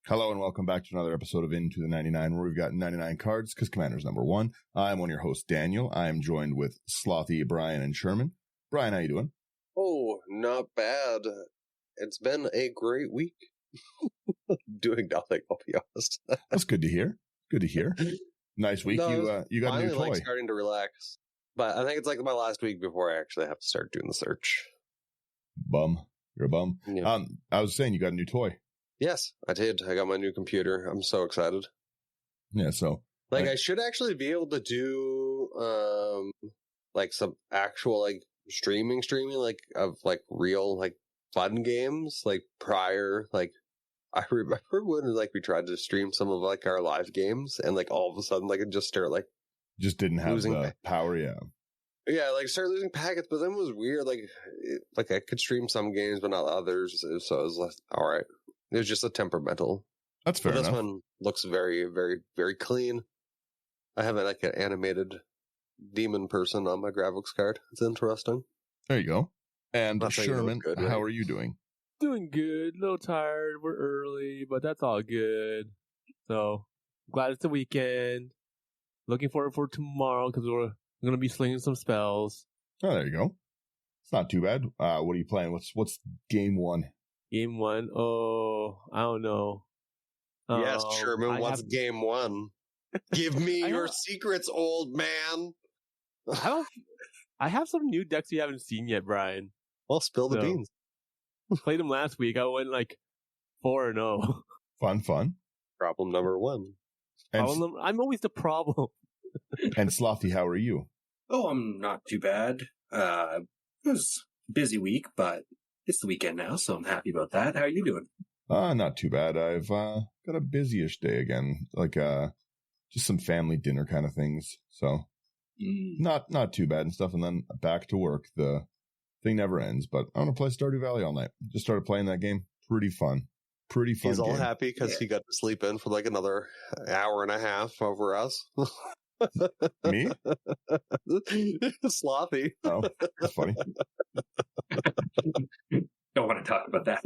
Hello and welcome back to another episode of Into the 99, where we've got 99 cards because Commander's number one. I'm one of your hosts, Daniel. I am joined with Slothy, Brian, and Sherman. Brian, how you doing? Oh, not bad. It's been a great week. Doing nothing, I'll be honest. That's good to hear. Good to hear. Nice week. No, you got a new toy. Starting to relax. But I think it's like my last week before I actually have to start doing the search. Bum. You're a bum. Yeah. I was saying you got a new toy. Yes, I did. I got my new computer. I'm so excited. Yeah, so. I should actually be able to do, some actual, streaming, of, real, fun games, prior, I remember when, we tried to stream some of, our live games, and, all of a sudden, it just started, just didn't have the power, yeah. Yeah, start losing packets, but then it was weird, I could stream some games, but not others, so it was like, alright. It was just a temperamental. That's fair enough. This one looks very, very, very clean. I have an animated demon person on my graphics card. It's interesting. There you go. And Not saying Sherman, good, right? how are you doing? Doing good. A little tired. We're early, but that's all good. So, glad it's the weekend. Looking forward for tomorrow because we're going to be slinging some spells. Oh, there you go. It's not too bad. What are you playing? What's game one? Game one? Oh, I don't know. Yes, Sherman, what's game one? Give me your secrets, old man. I have some new decks you haven't seen yet, Brian. Well, spill the beans. Played them last week. I went 4-0. Fun. Problem number one. I'm always the problem. And Slothy, how are you? Oh, I'm not too bad. It was a busy week, but it's the weekend now, so I'm happy about that. How are you doing? Not too bad. I've got a busy-ish day again, just some family dinner kind of things. So not too bad and stuff. And then back to work. The thing never ends. But I want to play Stardew Valley all night. Just started playing that game. Pretty fun. He's all game. happy because he got to sleep in for another hour and a half over us. Me? Slothy. Oh, that's funny. Don't want to talk about that.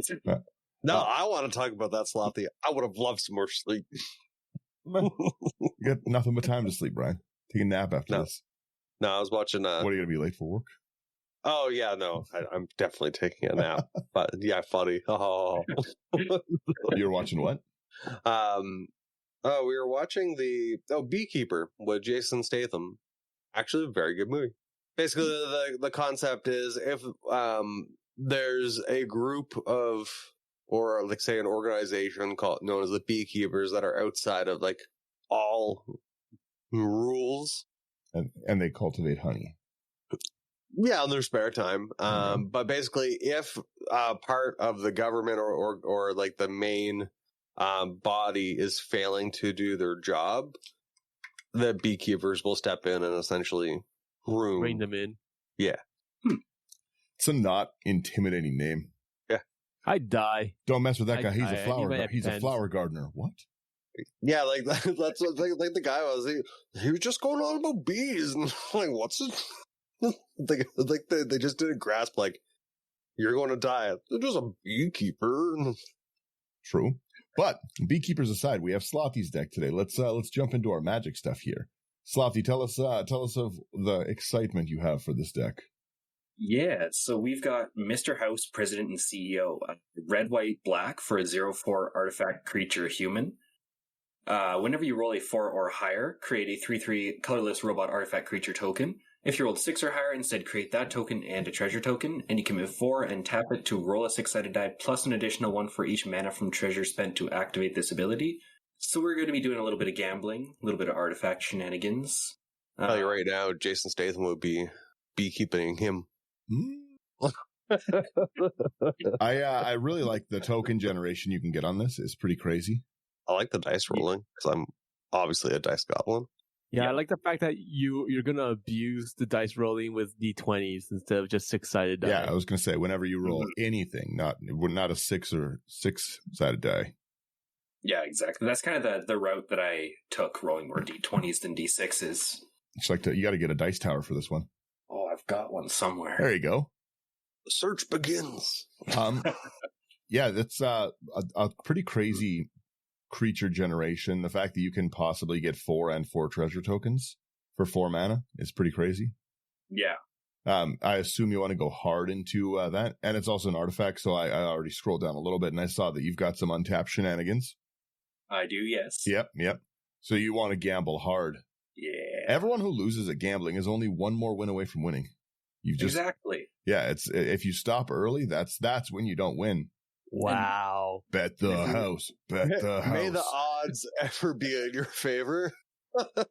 No, I want to talk about that, Slothy. I would have loved some more sleep. You got nothing but time to sleep, Brian. Take a nap after this. No, I was watching... What, are you going to be late for work? Oh, yeah, no. I'm definitely taking a nap. But, yeah, funny. Oh. You were watching what? We were watching Beekeeper with Jason Statham. Actually, a very good movie. Basically, the concept is if there's a group of, or say an organization known as the Beekeepers that are outside of all rules, and they cultivate honey. Yeah, in their spare time. But basically, if part of the government or the main body is failing to do their job, the beekeepers will step in and essentially bring them in. Yeah. It's a not intimidating name. Yeah. I'd die. Don't mess with that guy. He's a flower gardener. What? Yeah, that's what the guy was. He was just going on about bees, and what's it? they just didn't grasp you're going to die. They're just a beekeeper. True. But beekeepers aside, we have Slothy's deck today. Let's jump into our magic stuff here. Slothy, tell us of the excitement you have for this deck. Yeah, so we've got Mr. House, President and CEO, red, white, black for a 0/4 artifact creature human. Whenever you roll a 4 or higher, create a 3/3 colorless robot artifact creature token. If you rolled 6 or higher, instead create that token and a treasure token, and you can move 4 and tap it to roll a 6-sided die, plus an additional 1 for each mana from treasure spent to activate this ability. So we're going to be doing a little bit of gambling, a little bit of artifact shenanigans. Tell you right now, Jason Statham would be beekeeping him. I really like the token generation you can get on this. It's pretty crazy. I like the dice rolling because I'm obviously a dice goblin. Yeah, I like the fact that you're going to abuse the dice rolling with D20s instead of just 6-sided die. Yeah, I was going to say, whenever you roll anything, not a 6 or 6-sided die. Yeah, exactly. That's kind of the route that I took, rolling more D20s than D6s. It's you got to get a dice tower for this one. Oh, I've got one somewhere. There you go. The search begins. Yeah, that's a pretty crazy creature generation, the fact that you can possibly get 4 and 4 treasure tokens for 4 mana is pretty crazy. Yeah. I assume you want to go hard into that. And it's also an artifact, so I already scrolled down a little bit and I saw that you've got some untapped shenanigans. I do, yes. Yep. So you want to gamble hard. Yeah. Everyone who loses at gambling is only one more win away from winning. Exactly. Yeah, it's if you stop early, that's when you don't win. Wow. Bet the house. Bet the house. May the odds ever be in your favor.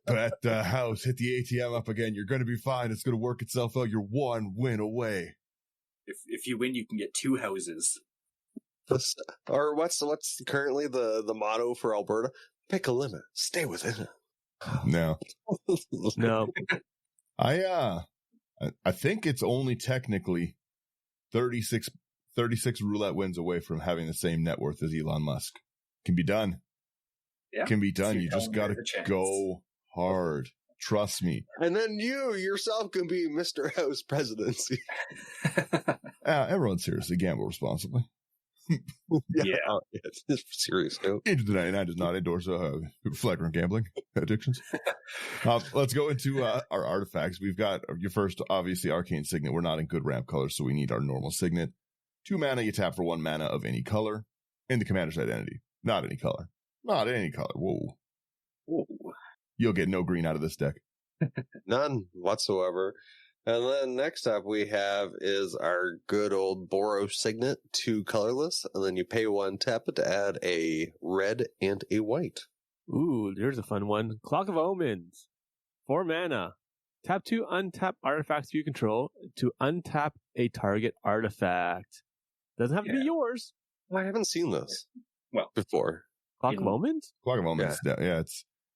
Bet the house. Hit the ATM up again. You're going to be fine. It's going to work itself out. You're 1 win away. If you win, you can get 2 houses. Or what's currently the motto for Alberta? Pick a limit. Stay within it. No. No. I think it's only technically 36 roulette wins away from having the same net worth as Elon Musk. Can be done. Yeah. Can be done. So you just got to go hard. Trust me. And then you yourself can be Mr. House presidency. Everyone seriously gamble responsibly. Yeah. It's serious note. Into the 99 does not endorse flagrant gambling addictions. Let's go into our artifacts. We've got your first, obviously, Arcane Signet. We're not in good ramp colors, so we need our normal Signet. 2 mana, you tap for 1 mana of any color in the commander's identity. Not any color. Not any color. Whoa. You'll get no green out of this deck. None whatsoever. And then next up we have is our good old Boros Signet, 2 colorless, and then you pay 1 tap to add a red and a white. Ooh, there's a fun one. Clock of Omens. 4 mana. Tap 2 untap artifacts you control to untap a target artifact. Doesn't have to be yours. I haven't seen this Well, before. Clock of Omens? Clock of Omens. Yeah,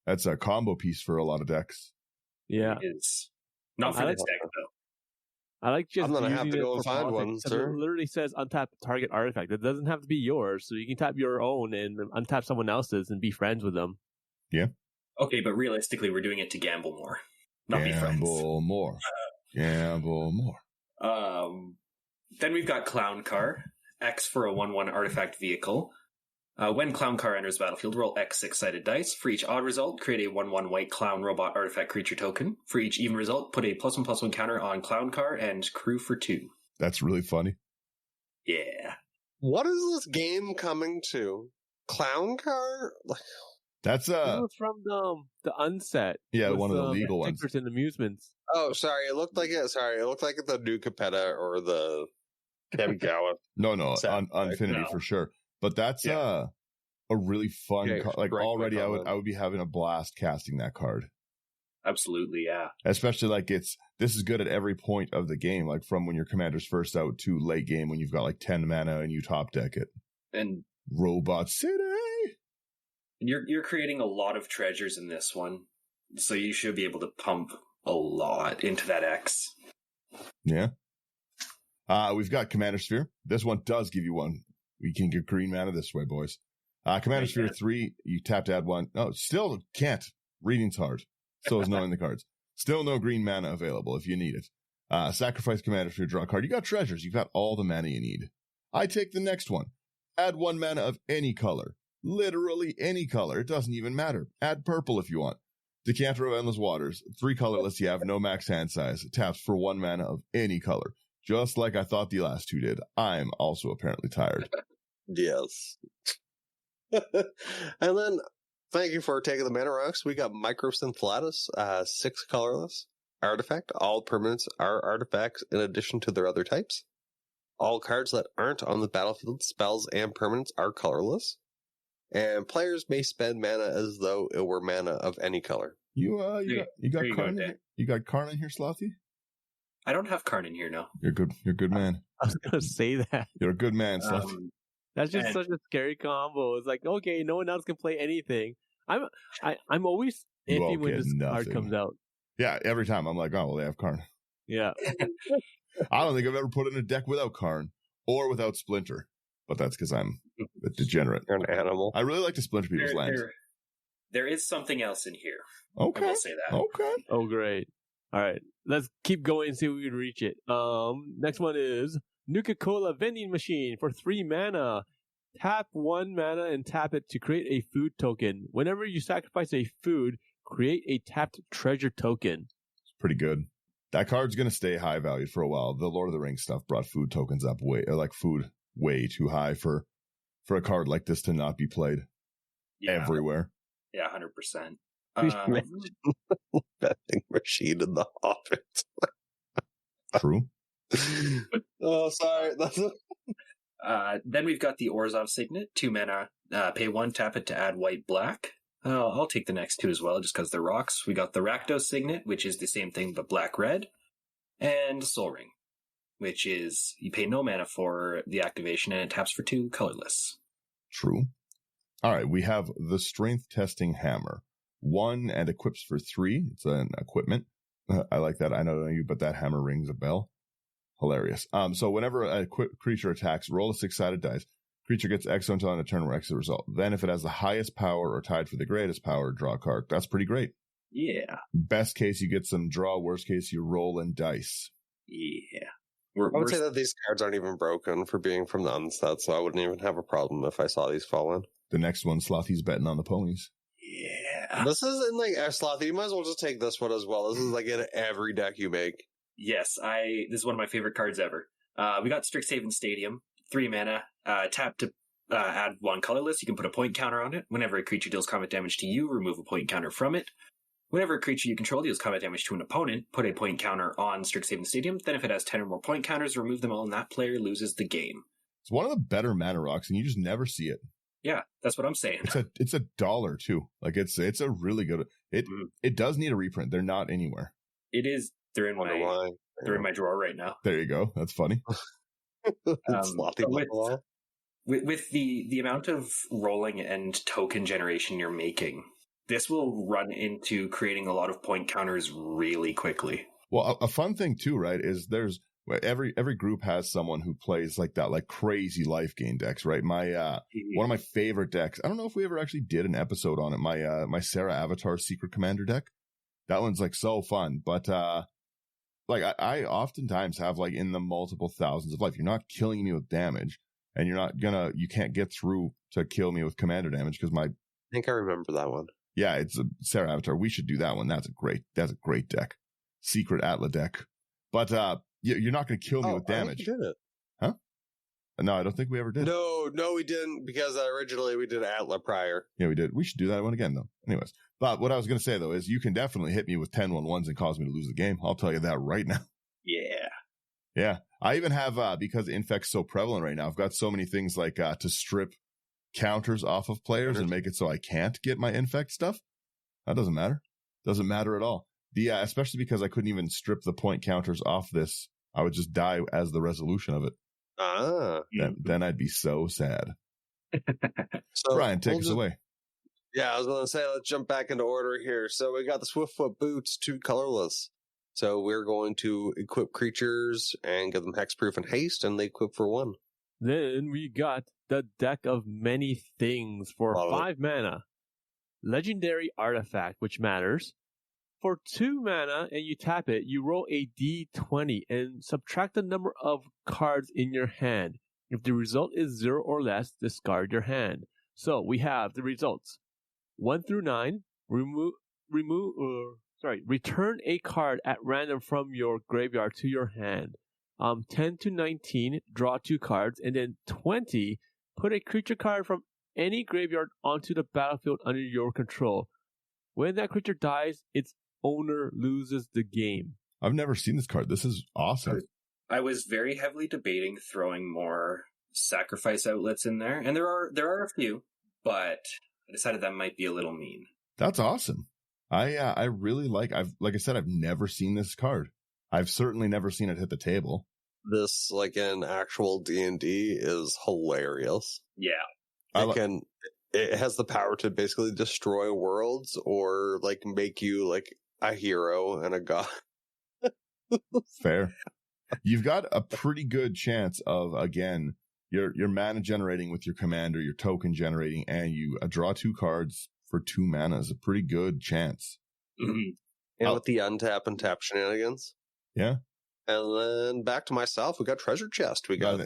that's a combo piece for a lot of decks. Yeah. It is. Not for this deck, though. I like just I'm gonna using have to it go for and find politics, one, 'cause sir. It literally says untap target artifact. It doesn't have to be yours, so you can tap your own and untap someone else's and be friends with them. Yeah. Okay, but realistically, we're doing it to gamble more, not be friends. Gamble more. Gamble more. Then we've got Clown Car, X for a 1/1 artifact vehicle. When Clown Car enters the battlefield, roll X 6-sided dice. For each odd result, create a 1/1 white clown robot artifact creature token. For each even result, put a +1/+1 counter on Clown Car and crew for 2. That's really funny. Yeah. What is this game coming to? Clown Car? That's This was from the Unset. yeah, with, one of the legal ones. Stickers and amusements. Oh, sorry. It looked like it. Sorry, it looked like the new Capetta or the Kamigawa. No, Sad. Infinity No. for sure. But that's a really fun Yeah, card. Like great already, comment. I would be having a blast casting that card. Absolutely, yeah. Especially like this is good at every point of the game, like from when your commander's first out to late game when you've got like 10 mana and you top deck it. And Robot City. you're creating a lot of treasures in this one, so you should be able to pump a lot into that X. Yeah. We've got Commander Sphere. This one does give you 1. We can get green mana this way, boys. Commander Sphere 3, you tap to add 1. No, still can't. Reading's hard. So is knowing the cards. Still no green mana available if you need it. Sacrifice Commander Sphere, draw a card. You got treasures. You've got all the mana you need. I take the next one. Add 1 mana of any color. Literally any color. It doesn't even matter. Add purple if you want. Decanter of Endless Waters. 3 colorless. You have no max hand size. Taps for 1 mana of any color. Just like I thought the last 2 did. I'm also apparently tired. Yes. And then, thank you for taking the mana rocks. We got Microsynthelatus, 6 colorless artifact. All permanents are artifacts in addition to their other types. All cards that aren't on the battlefield, spells, and permanents are colorless. And players may spend mana as though it were mana of any color. You got There you go, Karn. Dan. You got Karn in here, Slothy? I don't have Karn in here now. You're good. You're a good man. I was gonna say that. You're a good man, Slothy. That's just And- such a scary combo. It's like, okay, no one else can play anything. I'm always You iffy won't when get this card nothing. comes out. Yeah, every time I'm like, oh well, they have Karn. Yeah. I don't think I've ever put in a deck without Karn or without Splinter, but that's because I'm a degenerate. You're an animal. I really like to splinter people's lands. There is something else in here. I Okay. will say that. Okay. Oh, great. All right. Let's keep going and see if we can reach it. Next one is Nuka-Cola vending machine for 3 mana. Tap 1 mana and tap it to create a food token. Whenever you sacrifice a food, create a tapped treasure token. It's pretty good. That card's going to stay high value for a while. The Lord of the Rings stuff brought food tokens up way too high for a card like this to not be played everywhere. Yeah, 100%. Betting machine in the Hobbit. True. Oh, sorry. Then we've got the Orzhov Signet, 2 mana, pay 1, tap it to add white-black. I'll take the next 2 as well, just because they're rocks. We got the Rakdos Signet, which is the same thing but black-red, and Soul Ring, which is you pay no mana for the activation and it taps for 2, colorless. True. All right, we have the Strength Testing Hammer. 1 and equips for 3. It's an equipment. I like that. I know you, but that hammer rings a bell. Hilarious. So whenever a creature attacks, roll a 6-sided dice. Creature gets X until on a turn where X is the result. Then if it has the highest power or tied for the greatest power, draw a card. That's pretty great. Yeah. Best case, you get some draw. Worst case, you roll and dice. Yeah. I would say that these cards aren't even broken for being from the unset, so I wouldn't even have a problem if I saw these fall in. The next one, Slothy's betting on the ponies. Yeah. This is in Slothy. You might as well just take this one as well. This is in every deck you make. Yes, this is one of my favorite cards ever. We got Strixhaven Stadium, 3 mana, tap to add 1 colorless. You can put a point counter on it. Whenever a creature deals combat damage to you, remove a point counter from it. Whenever a creature you control deals combat damage to an opponent, put a point counter on Strixhaven Stadium. Then if it has 10 or more point counters, remove them all and that player loses the game. It's one of the better mana rocks, and you just never see it. Yeah, that's what I'm saying. It's a $1 too. It's a really good. It does need a reprint. They're not anywhere. It is. They're in my drawer right now. There you go. That's funny. With the amount of rolling and token generation you're making, this will run into creating a lot of point counters really quickly. Well, a fun thing too, right, is there's every group has someone who plays like crazy life gain decks, right? My one of my favorite decks. I don't know if we ever actually did an episode on it. My Sarah Avatar Secret Commander deck. That one's so fun, but I oftentimes have in the multiple thousands of life. You're not killing me with damage, and you can't get through to kill me with commander damage because I think I remember that one. Yeah, it's a Sarah Avatar. We should do that one. That's a great deck. Secret Atla deck. But you're not going to kill me with damage. I think we did it. Huh? No, I don't think we ever did. No, we didn't, because originally we did Atla prior. Yeah, we did. We should do that one again, though. Anyways. But what I was going to say, though, is you can definitely hit me with 10-1-1s and cause me to lose the game. I'll tell you that right now. Yeah. Yeah. I even have, because Infect's so prevalent right now, I've got so many things to strip counters off of players and make it so I can't get my Infect stuff. That doesn't matter. Doesn't matter at all. Especially because I couldn't even strip the point counters off this. I would just die as the resolution of it. Then I'd be so sad. So Brian, take us away. Yeah, I was going to say, let's jump back into order here. So we got the Swiftfoot Boots, 2 colorless. So we're going to equip creatures and give them hexproof and haste, and they equip for 1. Then we got the Deck of Many Things for 5 mana. Legendary Artifact, which matters. For 2 mana and you tap it, you roll a d20 and subtract the number of cards in your hand. If the result is 0 or less, discard your hand. So we have the results. 1 through 9, return a card at random from your graveyard to your hand. 10 to 19, draw 2 cards, and then 20, put a creature card from any graveyard onto the battlefield under your control. When that creature dies, its owner loses the game. I've never seen this card. This is awesome. I was very heavily debating throwing more sacrifice outlets in there, and there are a few, but I decided that might be a little mean. That's awesome. I really like I said, I've never seen this card. I've certainly never seen it hit the table. This, in actual D&D, is hilarious. Yeah. It has the power to basically destroy worlds or make you a hero and a god. Fair. You've got a pretty good chance of, again, your mana generating with your commander, your token generating, and you draw 2 cards for 2 mana is a pretty good chance. Mm-hmm. And with the untap and tap shenanigans. Yeah. And then back to myself, we got Treasure Chest. We got 3.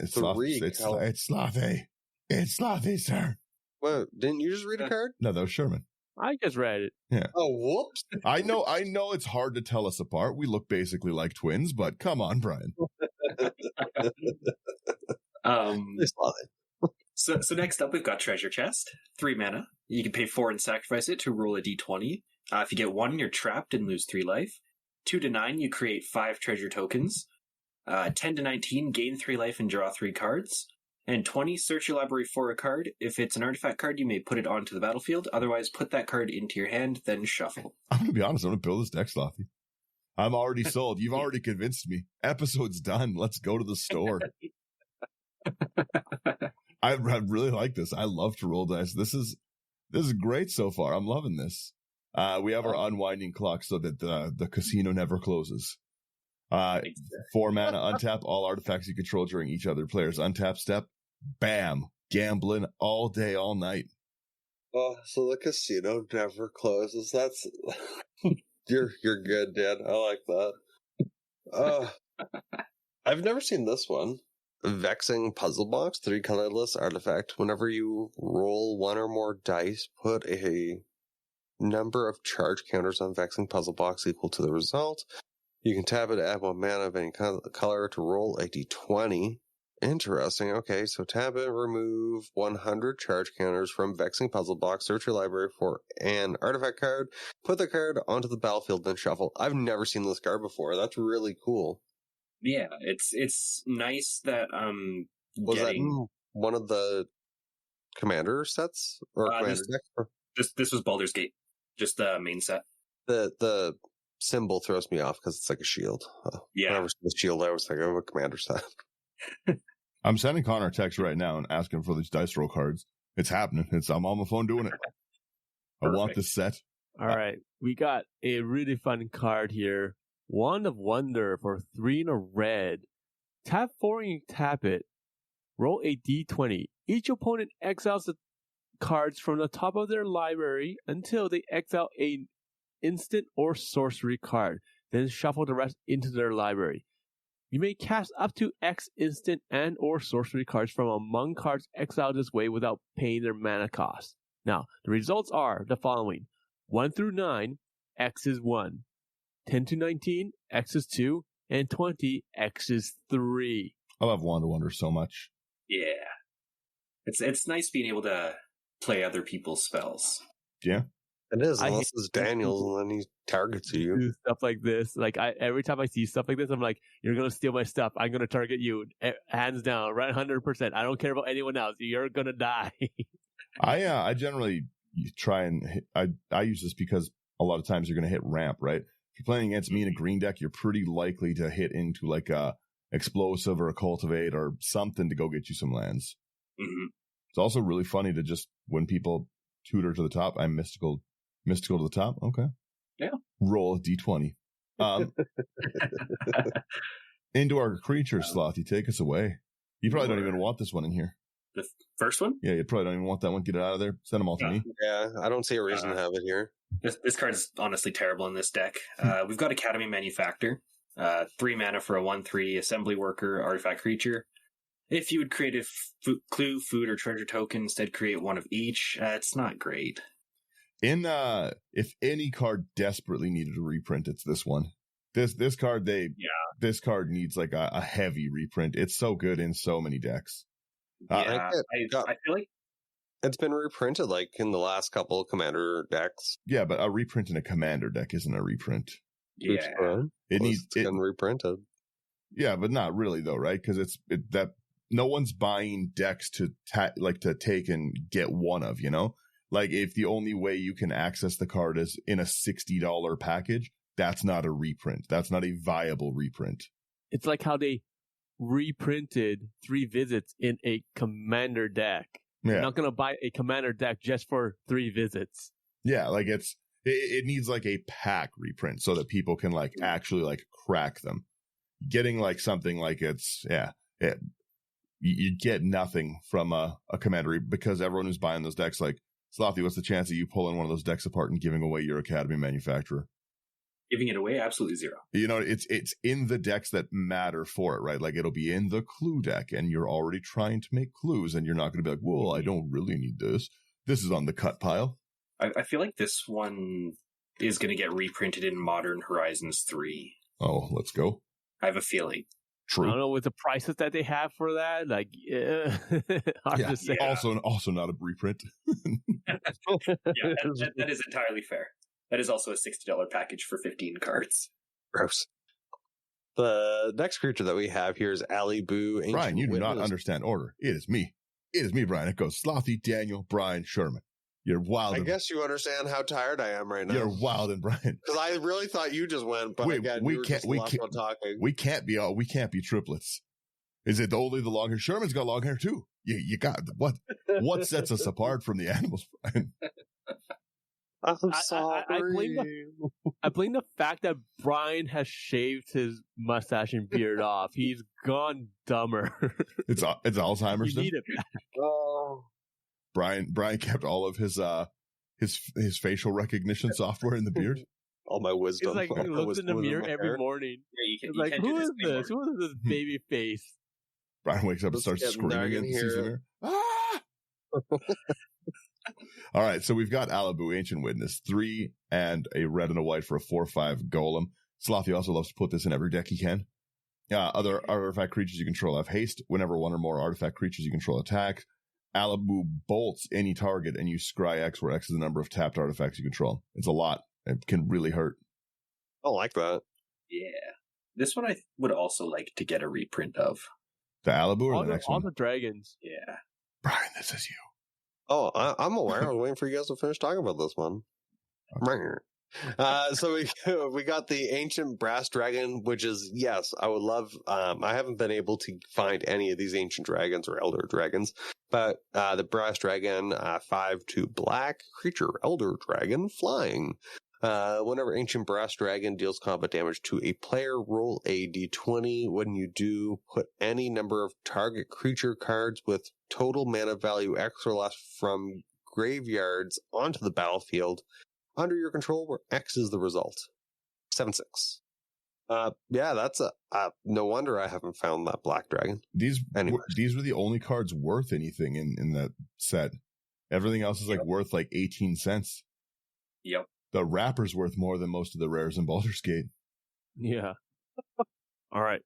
It's Slothy. It's Slothys, sir. Well, didn't you just read a card? No, that was Sherman. I just read it. Yeah. Oh, whoops. I know it's hard to tell us apart. We look basically like twins, but come on, Brian. So next up, we've got Treasure Chest, 3 mana. You can pay 4 and sacrifice it to roll a d20. If you get 1, you're trapped and lose 3 life. 2 to 9, you create 5 treasure tokens. 10 to 19, gain 3 life and draw 3 cards. And 20, search your library for a card. If it's an artifact card, you may put it onto the battlefield. Otherwise, put that card into your hand, then shuffle. I'm going to be honest. I'm going to build this deck, Slothy. I'm already sold. You've already convinced me. Episode's done. Let's go to the store. I really like this. I love to roll dice. This is great so far. I'm loving this. We have our unwinding clock so that the casino never closes. 4 mana, untap all artifacts you control during each other player's untap step. Bam. Gambling all day, all night. Oh, so the casino never closes. That's you're good, Dad. I like that. I've never seen this one. Vexing Puzzle Box, 3 colorless artifact. Whenever you roll 1 or more dice, put a number of charge counters on Vexing Puzzle Box equal to the result. You can tap it to add 1 mana of any color to roll a d20. Interesting. Okay, so tap it, remove 100 charge counters from Vexing Puzzle Box, search your library for an artifact card, put the card onto the battlefield, then shuffle. I've never seen this card before. That's really cool. Yeah, it's nice that Was that in one of the commander sets or commander decks? This was Baldur's Gate, just the main set. The symbol throws me off because it's like a shield. Yeah, whenever it's the shield, I was thinking of a commander set. I'm sending Connor a text right now and asking for these dice roll cards. It's happening. I'm on my phone doing it. I want this set. All right, we got a really fun card here. Wand of Wonder for 3 and a red. Tap 4 and you tap it. Roll a d20. Each opponent exiles the cards from the top of their library until they exile an instant or sorcery card. Then shuffle the rest into their library. You may cast up to X instant and or sorcery cards from among cards exiled this way without paying their mana cost. Now, the results are the following. 1 through 9, X is 1. 10 to 19, X is 2. And 20, X is 3. I love Wand of Wonder so much. Yeah. It's nice being able to play other people's spells. Yeah. It is, unless it's Daniel's and then he targets you. Do stuff like this. Like every time I see stuff like this, I'm like, you're going to steal my stuff. I'm going to target you. Hands down, right? 100%. I don't care about anyone else. You're going to die. I generally try and I use this because a lot of times you're going to hit ramp, right? If you're playing against me in a green deck, you're pretty likely to hit into like a explosive or a cultivate or something to go get you some lands. Mm-hmm. It's also really funny to just, when people tutor to the top, I'm mystical to the top. Okay. Yeah. Roll a d20. Into our creature slot. You take us away. You probably don't even want this one in here. The first one? Yeah, you probably don't even want that one. Get it out of there. Send them all to me. Yeah, I don't see a reason to have it here. This card is honestly terrible in this deck. We've got Academy Manufactor. 3 mana for a 1/3 assembly worker artifact creature. If you would create a clue, food, or treasure token, instead create one of each. It's not great. If any card desperately needed a reprint, it's this one. This card this card needs like a heavy reprint. It's so good in so many decks. I feel like it's been reprinted like in the last couple of commander decks. Yeah, but a reprint in a commander deck isn't a reprint. Yeah, it's been reprinted. Yeah, but not really though, right? Because that no one's buying decks to take and get one of, you know. Like, if the only way you can access the card is in a $60 package, that's not a reprint. That's not a viable reprint. It's like how they reprinted 3 visits in a commander deck. Yeah. You're not going to buy a commander deck just for 3 visits. Yeah, like it needs like a pack reprint so that people can like actually like crack them. Getting like something like you get nothing from a commander because everyone who's buying those decks like, Slothy, what's the chance of you pulling one of those decks apart and giving away your Academy Manufacturer? Giving it away, absolutely zero. You know, it's in the decks that matter for it, right? Like it'll be in the clue deck, and you're already trying to make clues, and you're not going to be like, well, I don't really need this. This is on the cut pile. I feel like this one is going to get reprinted in Modern Horizons 3. Oh, let's go. I have a feeling. True. I don't know with the prices that they have for that. Like, hard to say. Also not a reprint. That is entirely fair. That is also a $60 package for 15 cards. Gross. The next creature that we have here is Ali Boo. Ancient Brian, you do not Witness. understand order. It is me. It is me, Brian. It goes Slothy, Daniel, Brian, Sherman. You're wild. I guess you understand how tired I am right now. You're wild and Brian. Because I really thought you just went, but again, we can't talking. We can't be triplets. Is it only the long hair? Sherman's got long hair too. You got what? What sets us apart from the animals, Brian? I'm sorry. I blame the fact that Brian has shaved his mustache and beard off. He's gone dumber. It's Alzheimer's. You need it back. Oh. Brian kept all of his facial recognition software in the beard. All my wisdom. It's like he looks in the mirror every morning. Yeah, It's like, who is this? Who is this baby face? Brian wakes up and starts screaming and sees the mirror. Ah! All right, so we've got Alibu, Ancient Witness, 3 and a red and a white for a 4/5 golem. Slothy also loves to put this in every deck he can. Other artifact creatures you control have haste. Whenever one or more artifact creatures you control attack, Alibu bolts any target and you scry X, where X is the number of tapped artifacts you control. It's a lot. It can really hurt. I like that. Yeah. This one I would also like to get a reprint of. The Alibu or the next all one? the dragons. Yeah. Brian, this is you. Oh, I'm aware. I was waiting for you guys to finish talking about this one. So we got the Ancient Brass Dragon, which is, yes, I would love. I haven't been able to find any of these Ancient Dragons or Elder Dragons, but the Brass Dragon, 5/2 black creature, Elder Dragon, flying. Whenever Ancient Brass Dragon deals combat damage to a player, roll a d20. When you do, put any number of target creature cards with total mana value X or less from graveyards onto the battlefield under your control, where X is the result. 7/6. Yeah, that's no wonder I haven't found that black dragon. These were the only cards worth anything in that set. Everything else is worth 18 cents. Yep. The wrapper's worth more than most of the rares in Baldur's Gate. Yeah. All right.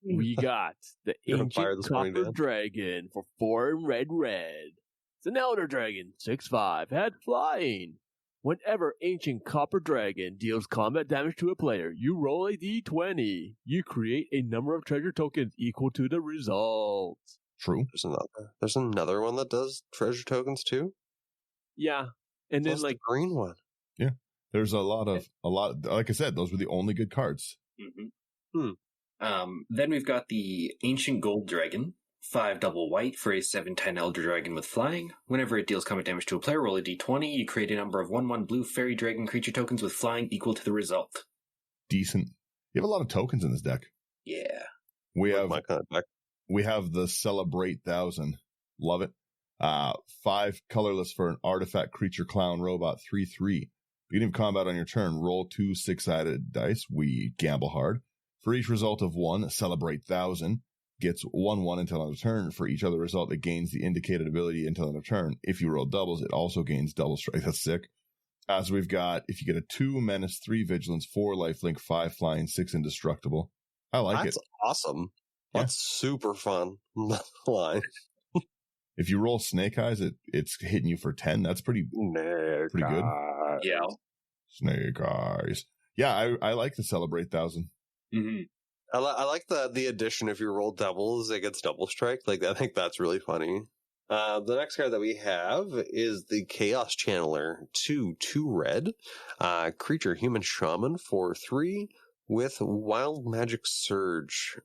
We got the Ancient Copper Dragon for 4 and red. It's an Elder Dragon, 6/5, had flying. Whenever Ancient Copper Dragon deals combat damage to a player, you roll a d20. You create a number of treasure tokens equal to the result. True. There's another one that does treasure tokens too? Yeah. And then the green one. Yeah. There's a lot, like I said, those were the only good cards. Mm-hmm. Then we've got the Ancient Gold Dragon, 5 double white for a 7/10 Elder Dragon with flying. Whenever it deals combat damage to a player, roll a d20. You create a number of 1/1 blue fairy dragon creature tokens with flying equal to the result. Decent. You have a lot of tokens in this deck. Yeah. We have my kind of deck. We have the Celebrate 1000. Love it. 5 colorless for an artifact creature clown robot 3/3. Beginning of combat on your turn, roll 2 6-sided dice. We gamble hard. For each result of 1, Celebrate 1000 gets 1/1 until end of turn. For each other result, it gains the indicated ability until end of turn. If you roll doubles, it also gains double strike. That's sick. So we've got, if you get a 2 menace, 3 vigilance, 4 lifelink, 5 flying, 6 indestructible. I like it. That's awesome. Yeah. That's super fun. Line. If you roll Snake Eyes, it's hitting you for 10. That's pretty good. Yeah. Snake Eyes. Yeah, I like the Celebrate 1000. Mm-hmm. I like the addition. If you roll doubles, it gets double strike. I think that's really funny. The next card that we have is the Chaos Channeler, 2 red, creature human shaman, 4/3 with Wild Magic Surge.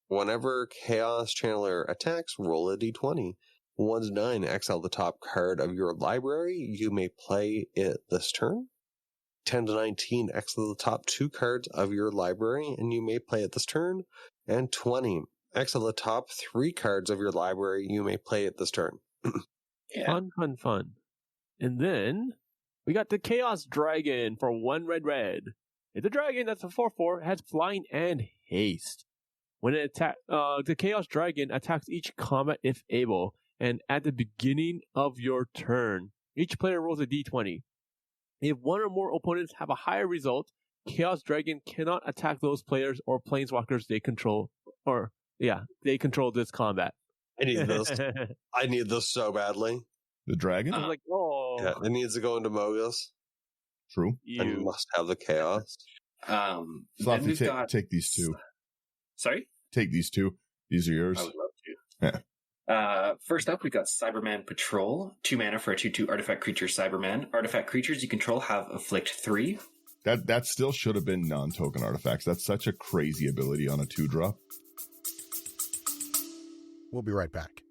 Whenever Chaos Channeler attacks, roll a d20. 1 to 9, exile the top card of your library. You may play it this turn. 10 to 19, exile the top 2 cards of your library, and you may play it this turn. And 20, exile the top 3 cards of your library. You may play it this turn. Yeah. Fun. And then we got the Chaos Dragon for 1 red. It's a dragon that's a 4/4, has flying and haste. When it the Chaos Dragon attacks each combat if able, and at the beginning of your turn, each player rolls a d20. If one or more opponents have a higher result, Chaos Dragon cannot attack those players or planeswalkers they control, they control this combat. I need this. I need this so badly. The dragon? I was like, oh. Yeah, it needs to go into Mogus. True. And must have the chaos. Slothys, take these two. Sorry? Take these two. These are yours. I would love to. Yeah. First up, we've got Cyberman Patrol. 2 mana for a 2/2 artifact creature Cyberman. Artifact creatures you control have Afflict 3. That still should have been non-token artifacts. That's such a crazy ability on a 2-drop. We'll be right back.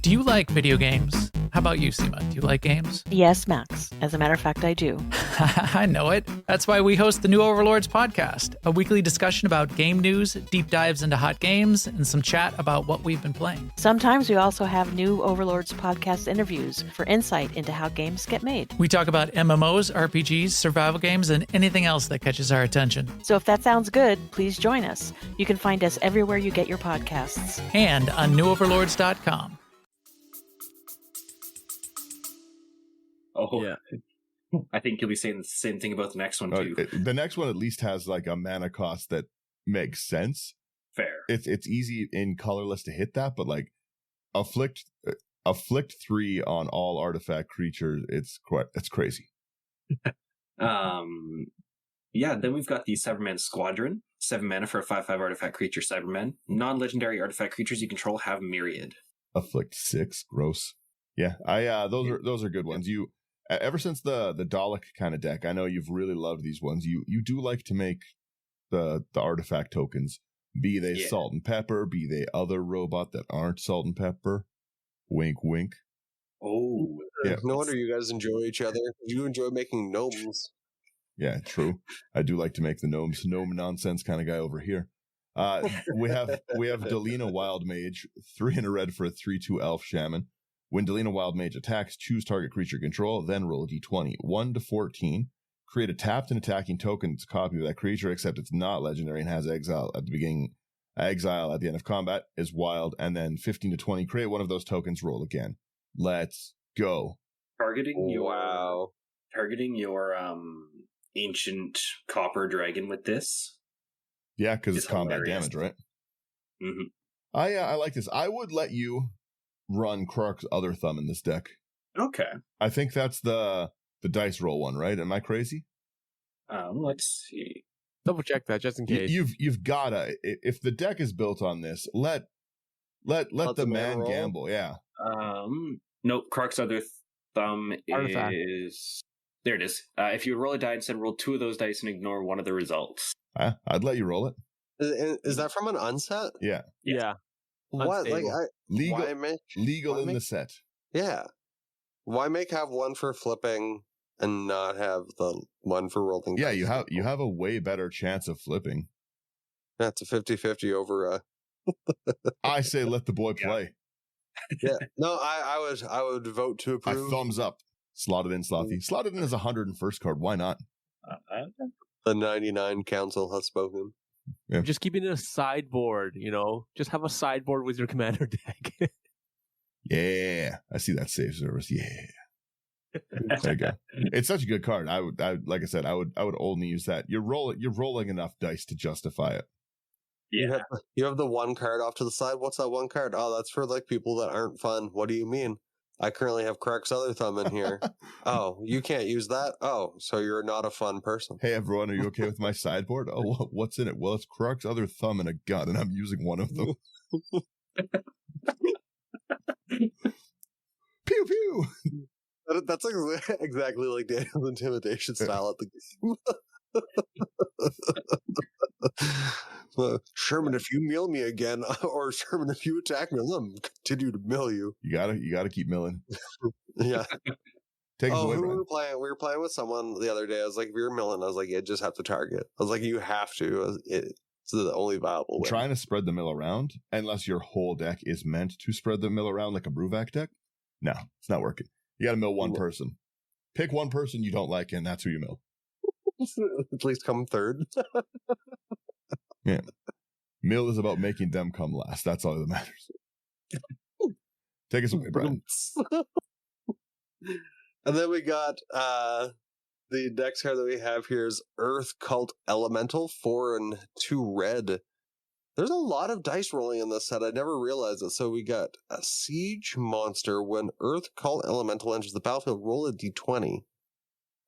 Do you like video games? How about you, Seema? Do you like games? Yes, Max. As a matter of fact, I do. I know it. That's why we host the New Overlords podcast, a weekly discussion about game news, deep dives into hot games, and some chat about what we've been playing. Sometimes we also have New Overlords podcast interviews for insight into how games get made. We talk about MMOs, RPGs, survival games, and anything else that catches our attention. So if that sounds good, please join us. You can find us everywhere you get your podcasts. And on newoverlords.com. Oh, Yeah. I think you'll be saying the same thing about the next one, too. The next one at least has like a mana cost that makes sense. Fair. It's easy in colorless to hit that, but like afflict 3 on all artifact creatures, it's crazy. Yeah, then we've got the Cyberman Squadron. 7 mana for a 5/5 artifact creature Cyberman. Non-legendary artifact creatures you control have Myriad. Afflict 6, gross. Yeah, those are good ones. You ever since the Dalek kind of deck, I know you've really loved these ones. You do like to make the artifact tokens, be they salt and pepper, be they other robot that aren't salt and pepper. Wink, wink. Oh, yeah. No wonder you guys enjoy each other. You enjoy making gnomes. Yeah, true. I do like to make the gnome nonsense kind of guy over here. We have Delina Wild Mage, 3 in a red for a 3/2 elf shaman. When Delina Wild Mage attacks, choose target creature control, then roll a d20. 1 to 14. Create a tapped and attacking token that's a copy of that creature, except it's not legendary and has exile at the beginning. Exile at the end of combat is wild, and then 15 to 20. Create one of those tokens, roll again. Let's go. targeting your ancient copper dragon with this. Yeah, because it's combat hilarious. damage, right? Mm-hmm. I like this. I would let you run Krark's Other Thumb in this deck. Okay. I think that's the dice roll one, right? Am I crazy? Let's see. Double check that just in case. You've gotta, if the deck is built on this, let the man roll? gamble. Yeah. Nope. Krark's Other Thumb Artifact. is there. It is. If you roll a die instead, roll 2 of those dice and ignore one of the results. I'd let you roll it. Is that from an unset? Yeah. Yeah. What? Like, Unstable. Legal in make- the set. yeah. Why have one for flipping and not have the one for rolling? Yeah, dice? you have a way better chance of flipping. That's a 50-50 over. I say let the boy play. Yeah. No, I would vote to I approve. thumbs up. Slotted in, Slothy. Slotted in as 101st card. Why not? The 99 council has spoken. Yeah. Just keeping it a sideboard, Just have a sideboard with your commander deck. Yeah, I see that save service. Yeah, there you go. It's such a good card. I would like I said, I would only use that. You're rolling enough dice to justify it. Yeah. You have the one card off to the side. What's that one card? Oh, that's for like people that aren't fun. What do you mean? I currently have Krark's Other Thumb in here. Oh, you can't use that? Oh, so you're not a fun person. Hey everyone, are you okay with my sideboard? Oh, what's in it? Well, it's Krark's Other Thumb and a gun, and I'm using one of them. Pew pew. That's exactly like Daniel's intimidation style at the game. Sherman, if you mill me again, or Sherman, if you attack me, I'm going to continue to mill you. You gotta keep milling. Yeah. Take us away, who Brian. were we playing? We were playing with someone the other day. I was like, if you're milling, I was like, you just have to target. I was like, you have to. It's the only viable way. Trying to spread the mill around, unless your whole deck is meant to spread the mill around like a Bruvac deck. No, it's not working. You gotta mill one person. Pick one person you don't like, and that's who you mill. At least come third. Yeah. Mill is about making them come last. That's all that matters. Take us away, Brian. And then we got the next card that we have here is Earth Cult Elemental, 4 and 2 red. There's a lot of dice rolling in this set. I never realized it. So we got a Siege Monster. When Earth Cult Elemental enters the battlefield, roll a d20.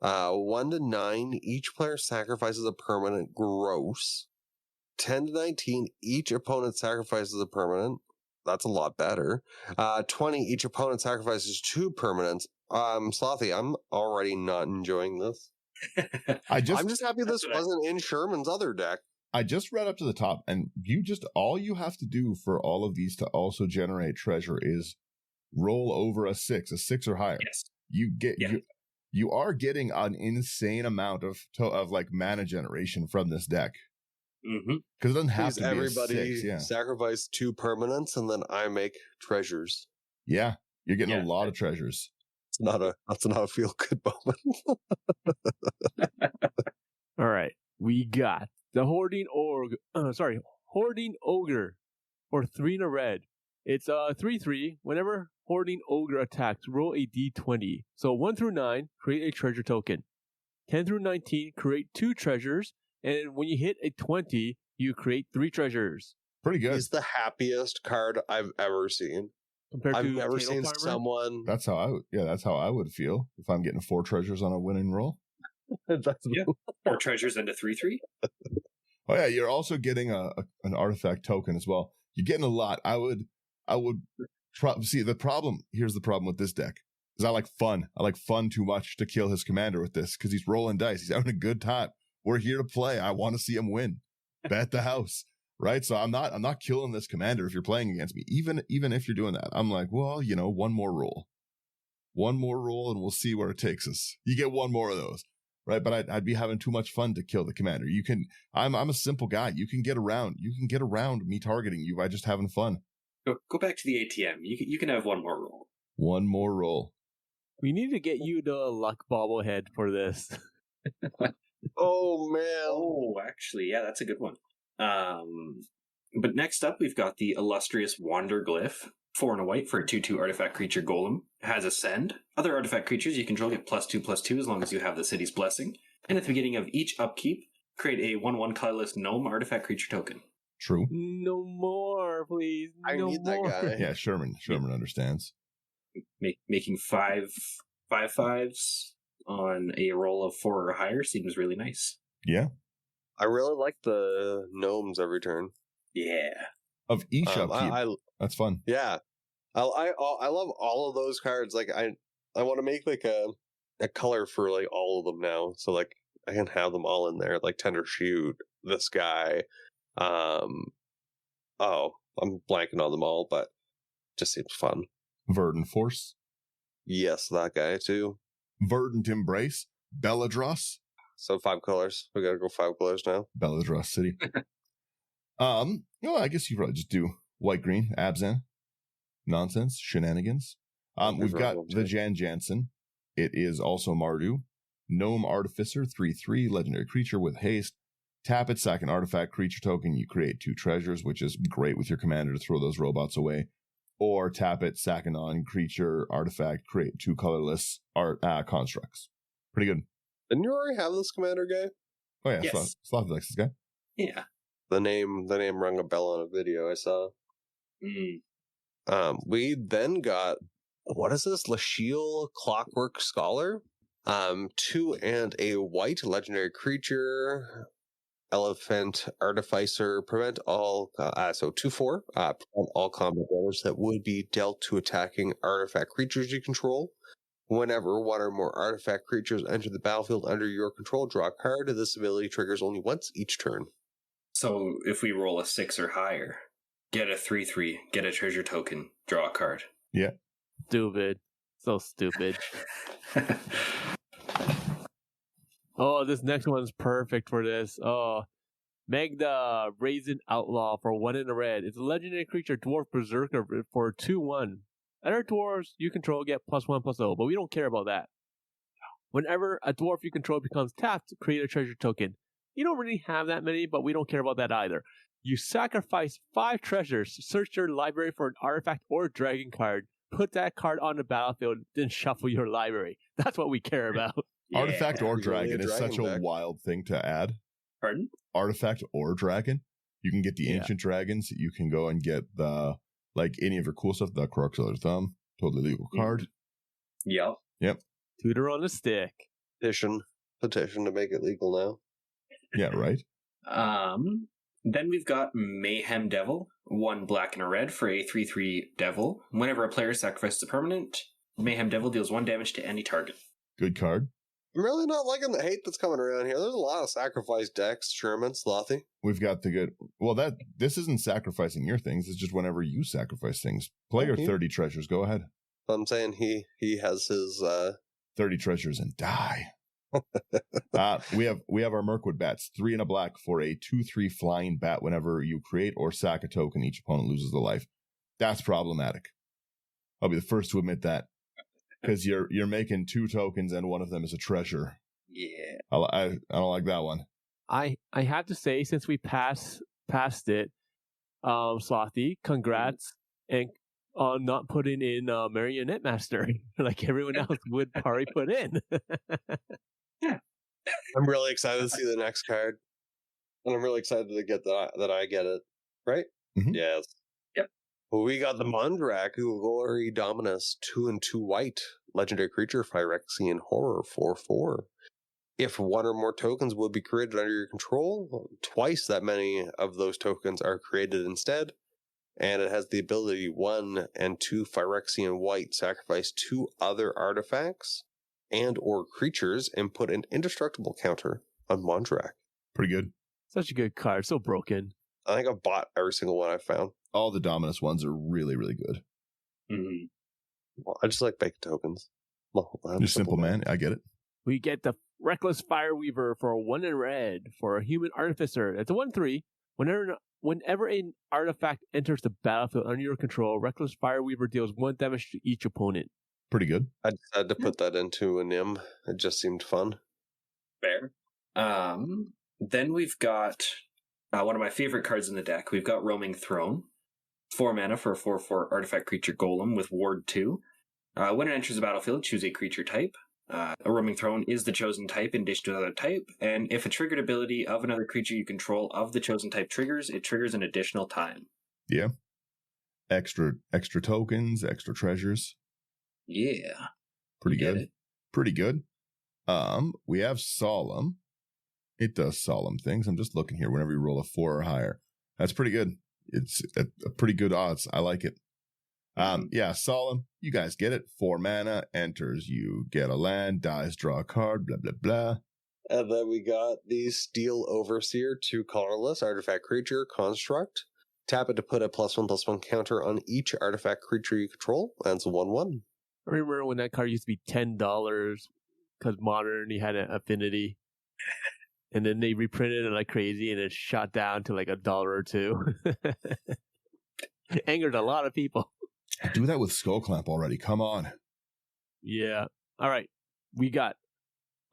1 to 9, each player sacrifices a permanent gross. 10 to 19, each opponent sacrifices a permanent. That's a lot better. 20, each opponent sacrifices 2 permanents. Slothy, I'm already not enjoying this. I'm just happy this wasn't in Sherman's other deck. I just read up to the top, and all you have to do for all of these to also generate treasure is roll over a 6 or higher. Yes. You are getting an insane amount of like mana generation from this deck. Mm-hmm. Because it doesn't have to be everybody a 6, yeah. sacrifice 2 permanents, and then I make treasures. Yeah, you're getting a lot of treasures. That's not a feel good moment. All right, we got the Hoarding Ogre for 3 and a red. It's 3/3. Whenever Hoarding Ogre attacks, roll a d20. So 1 through 9, create a treasure token. 10 through 19, create 2 treasures. And when you hit a 20, you create 3 treasures. Pretty good. He's the happiest card I've ever seen. I've never seen someone. That's how I would feel if I'm getting 4 treasures on a winning roll. 4 treasures into 3/3. Oh yeah, you're also getting an artifact token as well. You're getting a lot. I would see the problem. Here's the problem with this deck is I like fun. I like fun too much to kill his commander with this because he's rolling dice. He's having a good time. We're here to play. I want to see him win. Bet the house, right? So I'm not killing this commander if you're playing against me. Even if you're doing that, I'm like, well, one more roll, and we'll see where it takes us. You get one more of those. Right, but I'd be having too much fun to kill the commander. I'm a simple guy. You can get around me targeting you by just having fun. Go back to the ATM. You can have one more roll. One more roll. We need to get you the luck bobblehead for this. Oh man. Oh, actually, yeah, that's a good one. But next up, we've got the illustrious Wander Glyph. 4 and a white for a 2/2 artifact creature golem. Has Ascend. Other artifact creatures you control get +2/+2 as long as you have the city's blessing. And at the beginning of each upkeep, create a 1/1 colorless gnome artifact creature token. True. No more, please. I need that guy. Yeah, Sherman understands. Making 5/5s on a roll of 4 or higher seems really nice. Yeah. I really like the gnomes every turn. Yeah. Of each upkeep. That's fun. Yeah. I love all of those cards. Like I want to make like a color for like all of them now. So like I can have them all in there, like Tender Shoot, this guy. I'm blanking on them all, but just seems fun. Verdant Force. Yes, that guy too. Verdant Embrace. Belladross. So 5 colors. We gotta go 5 colors now. Belladross City. I guess you probably just do white, green, Abzan. Nonsense, shenanigans. We've got the Jan Jansen. It is also Mardu. Gnome Artificer, 3/3, legendary creature with haste. Tap it, sack an artifact creature token. You create 2 treasures, which is great with your commander to throw those robots away. Or tap it, sack a non-creature artifact, create 2 colorless constructs. Pretty good. Didn't you already have this commander guy? Oh yeah, Yes. Slothys likes this guy. Yeah. The name rung a bell on a video I saw. We then got, what is this? Lashiel Clockwork Scholar. 2 and a white legendary creature. Elephant Artificer. Prevent all, 2/4. Prevent all combat damage that would be dealt to attacking artifact creatures you control. Whenever 1 or more artifact creatures enter the battlefield under your control, draw a card. This ability triggers only once each turn. So if we roll a 6 or higher, get a 3/3, get a treasure token, draw a card. Yeah. Stupid. So stupid. Oh, this next one's perfect for this. Oh, Magda Raisin Outlaw for 1 in a red. It's a legendary creature, Dwarf Berserker for 2/1. Other dwarves you control get +1/+0, but we don't care about that. Whenever a dwarf you control becomes tapped, create a treasure token. You don't really have that many, but we don't care about that either. You sacrifice 5 treasures, search your library for an artifact or dragon card, put that card on the battlefield, then shuffle your library. That's what we care about. Artifact or Really dragon a is such dragon a deck. wild thing to add. Pardon? Artifact or dragon. You can get the Yeah. ancient dragons. You can go and get the, like, any of your cool stuff. The Crux of their Thumb. Totally legal card. Yep. Tutor on a stick. Petition to make it legal now. Yeah, right? Then we've got Mayhem Devil, 1 black and a red for a 3/3 devil. Whenever a player sacrifices a permanent, Mayhem Devil deals 1 damage to any target. Good card. I'm really not liking the hate that's coming around here. There's a lot of sacrifice decks, Sherman, Slothy. We've got the good. Well, this isn't sacrificing your things. It's just whenever you sacrifice things. Play your Okay. 30 treasures. Go ahead. I'm saying he has his 30 treasures and die. We have our Mirkwood bats, 3 and a black for a 2/3 flying bat. Whenever you create or sack a token, each opponent loses a life. That's problematic. I'll be the first to admit that, because you're making 2 tokens and one of them is a treasure. Yeah. I don't like that one. I have to say, since we passed it, Slothy, congrats, and on not putting in Marionette Master like everyone else would probably put in. I'm really excited to see the next card. And I'm really excited to get that I get it. Right? Mhm. Yes. Yep. Well, we got the Mondraku, Glory Dominus, 2 and 2 white, legendary creature, Phyrexian Horror, 4/4. If 1 or more tokens would be created under your control, twice that many of those tokens are created instead. And it has the ability 1 and 2 Phyrexian white, sacrifice 2 other artifacts and or creatures and put an indestructible counter on Mondrak. Pretty good. Such a good card, so broken. I think I've bought every single one I've found. All the Dominus ones are really, really good. Mhm. Well, I just like bacon tokens. Well, I'm You're simple, man. I get it. We get the Reckless Fireweaver for 1 and red for a Human Artificer. It's a 1/3. Whenever an artifact enters the battlefield under your control, Reckless Fireweaver deals 1 damage to each opponent. Pretty good. I just had to put that into a NIM. It just seemed fun. Fair. Then we've got one of my favorite cards in the deck. We've got Roaming Throne. 4 mana for a 4/4 artifact creature golem with Ward 2. When it enters the battlefield, choose a creature type. A Roaming Throne is the chosen type in addition to another type, and if a triggered ability of another creature you control of the chosen type triggers, it triggers an additional time. Yeah. Extra tokens, extra treasures. Yeah. Pretty Get good. it. Pretty good. We have Solemn. It does solemn things. I'm just looking here. Whenever you roll a 4 or higher, that's pretty good. It's a pretty good odds. I like it. Yeah, Solemn. You guys get it. 4 mana, enters. You get a land, dies, draw a card, blah, blah, blah. And then we got the Steel Overseer, 2 colorless artifact creature construct. Tap it to put a +1/+1 counter on each artifact creature you control. And it's a 1/1. I remember when that card used to be $10 because Modern he had an affinity. And then they reprinted it like crazy and it shot down to like $1 or $2. Angered a lot of people. Do that with Skullclamp already. Come on. Yeah. All right. We got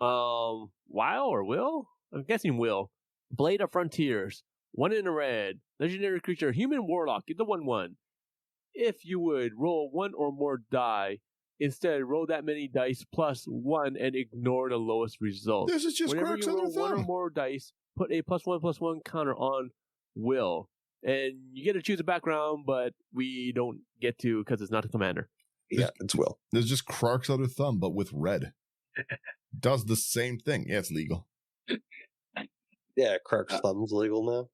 Will or Will? I'm guessing Will. Blade of Frontiers. 1 in a red. Legendary creature. Human Warlock. Get the 1/1. If you would roll 1 or more die, instead roll that many dice plus 1 and ignore the lowest result. This is just Whenever Crux you on roll their 1 or thumb. more dice, put a +1/+1 counter on Will. And you get to choose a background, but we don't get to because it's not a commander. Yeah, it's Will. There's just Crux on their thumb, but with red. Does the same thing. Yeah, it's legal. Yeah, Crux Thumb's legal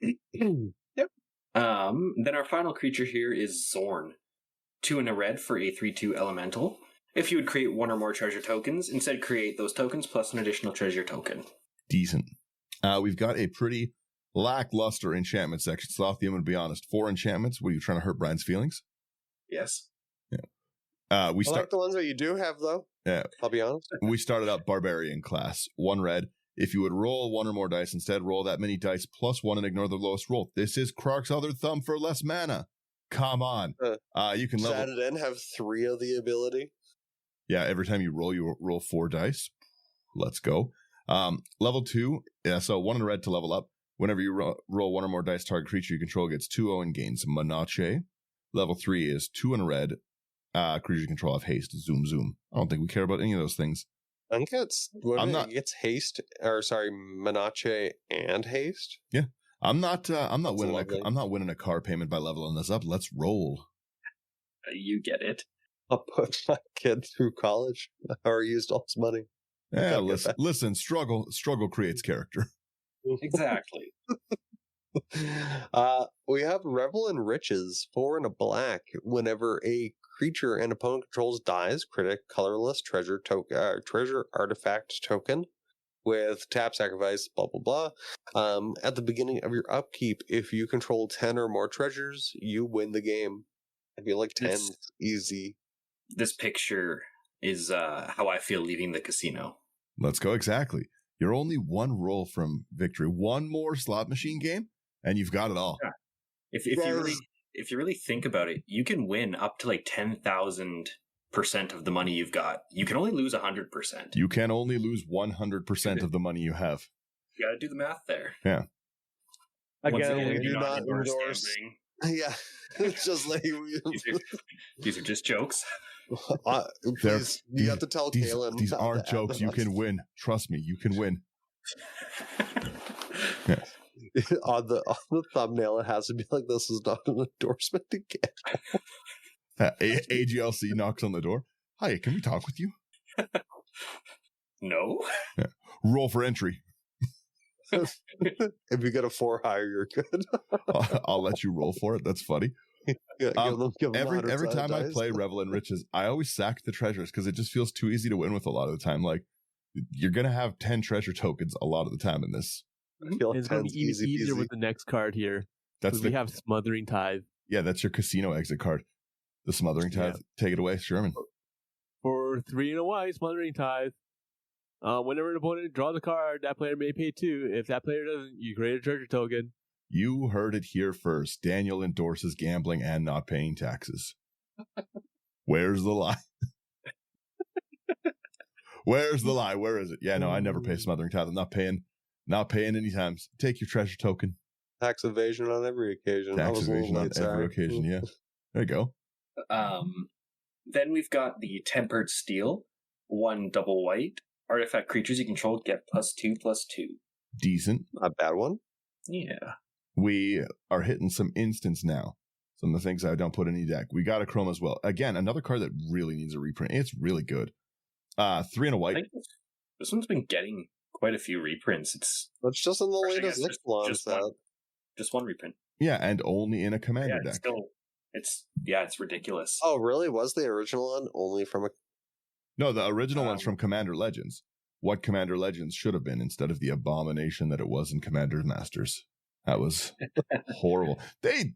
now. Yep. Then our final creature here is Zorn. 2 in a red for a 3/2 elemental. If you would create 1 or more treasure tokens, instead create those tokens plus an additional treasure token. Decent. We've got a pretty lackluster enchantment section. Slothy, I'm going to be honest. 4 enchantments. What are you trying to hurt Brian's feelings? Yes. We I like start. the ones that you do have, though. Yeah, I'll be honest. we started out Barbarian class. 1 red. If you would roll 1 or more dice, instead roll that many dice plus 1 and ignore the lowest roll. This is Crux Other Thumb for less mana. Come on. You can Just level. add it in, have 3 of the ability. Yeah, every time you roll 4 dice. Let's go. Level 2, so 1 in red to level up. Whenever you roll 1 or more dice, target creature you control gets 2 and gains Menace. Level 3 is 2 in red. Creature you control have haste, zoom, zoom. I don't think we care about any of those things. I think it gets haste, or sorry, Menace and haste. Yeah, I'm not That's winning. lovely. I'm not winning a car payment by leveling this up. Let's roll. You get it. I'll put my kid through college. I already used all his money. Yeah, listen. Struggle creates character. Exactly. We have Revel in Riches, 4 and a black. Whenever a creature an opponent controls dies, create a colorless treasure artifact token with tap, sacrifice, blah blah blah. At the beginning of your upkeep, if you control 10 or more treasures, you win the game. I feel like 10's easy. This picture is how I feel leaving the casino. Let's go. Exactly. You're only 1 roll from victory. 1 more slot machine game, and you've got it all. Yeah. If you really think about it, you can win up to like 10,000% of the money you've got. You can only lose 100%. You can only lose 100% of the money you have. You got to do the math there. Yeah. Again, we do not endorse. Gambling. Yeah, it's just like These are just jokes. Please, you have to tell Kalen. These aren't jokes. You can win. Trust me, you can win. Yeah. on the thumbnail, it has to be like, this is not an endorsement again. AGLC knocks on the door. Hi, can we talk with you? No. Yeah. Roll for entry. If you get a 4 higher, you're good. I'll let you roll for it. That's funny. Yeah, give them Every time I dice. play Revel in Riches, I always sack the treasures because it just feels too easy to win with a lot of the time. Like, you're going to have 10 treasure tokens a lot of the time in this. I feel like It's going to 10's be even easy easier peasy. with the next card here. That's We have Smothering Tithe. Yeah, that's your casino exit card. The Smothering Tithe. Take it away, Sherman. For 3 and a white, Smothering Tithe. Whenever an opponent draws a card, that player may pay 2. If that player doesn't, you create a treasure token. You heard it here first. Daniel endorses gambling and not paying taxes. Where's the lie? Where's the lie? Where is it? Yeah, no, I never pay Smothering Tithe. I'm not paying any times. Take your treasure token. Tax evasion on every occasion. Tax evasion on every occasion, yeah. There you go. Then we've got the Tempered Steel, 1 double white. Artifact creatures you control get +2/+2. Decent. Not a bad one. Yeah. We are hitting some instants now. Some of the things I don't put in any deck. We got a Chrome as well. Again, another card that really needs a reprint. It's really good. 3 and a I white. think this one's been getting quite a few reprints. It's That's just in the I latest guess Ixalan just set. just one reprint. Yeah, and only in a commander Yeah, deck. it's ridiculous. Oh, really? Was the original one only from a... No, the original one's from Commander Legends. What Commander Legends should have been instead of the abomination that it was in Commander Masters. That was horrible. They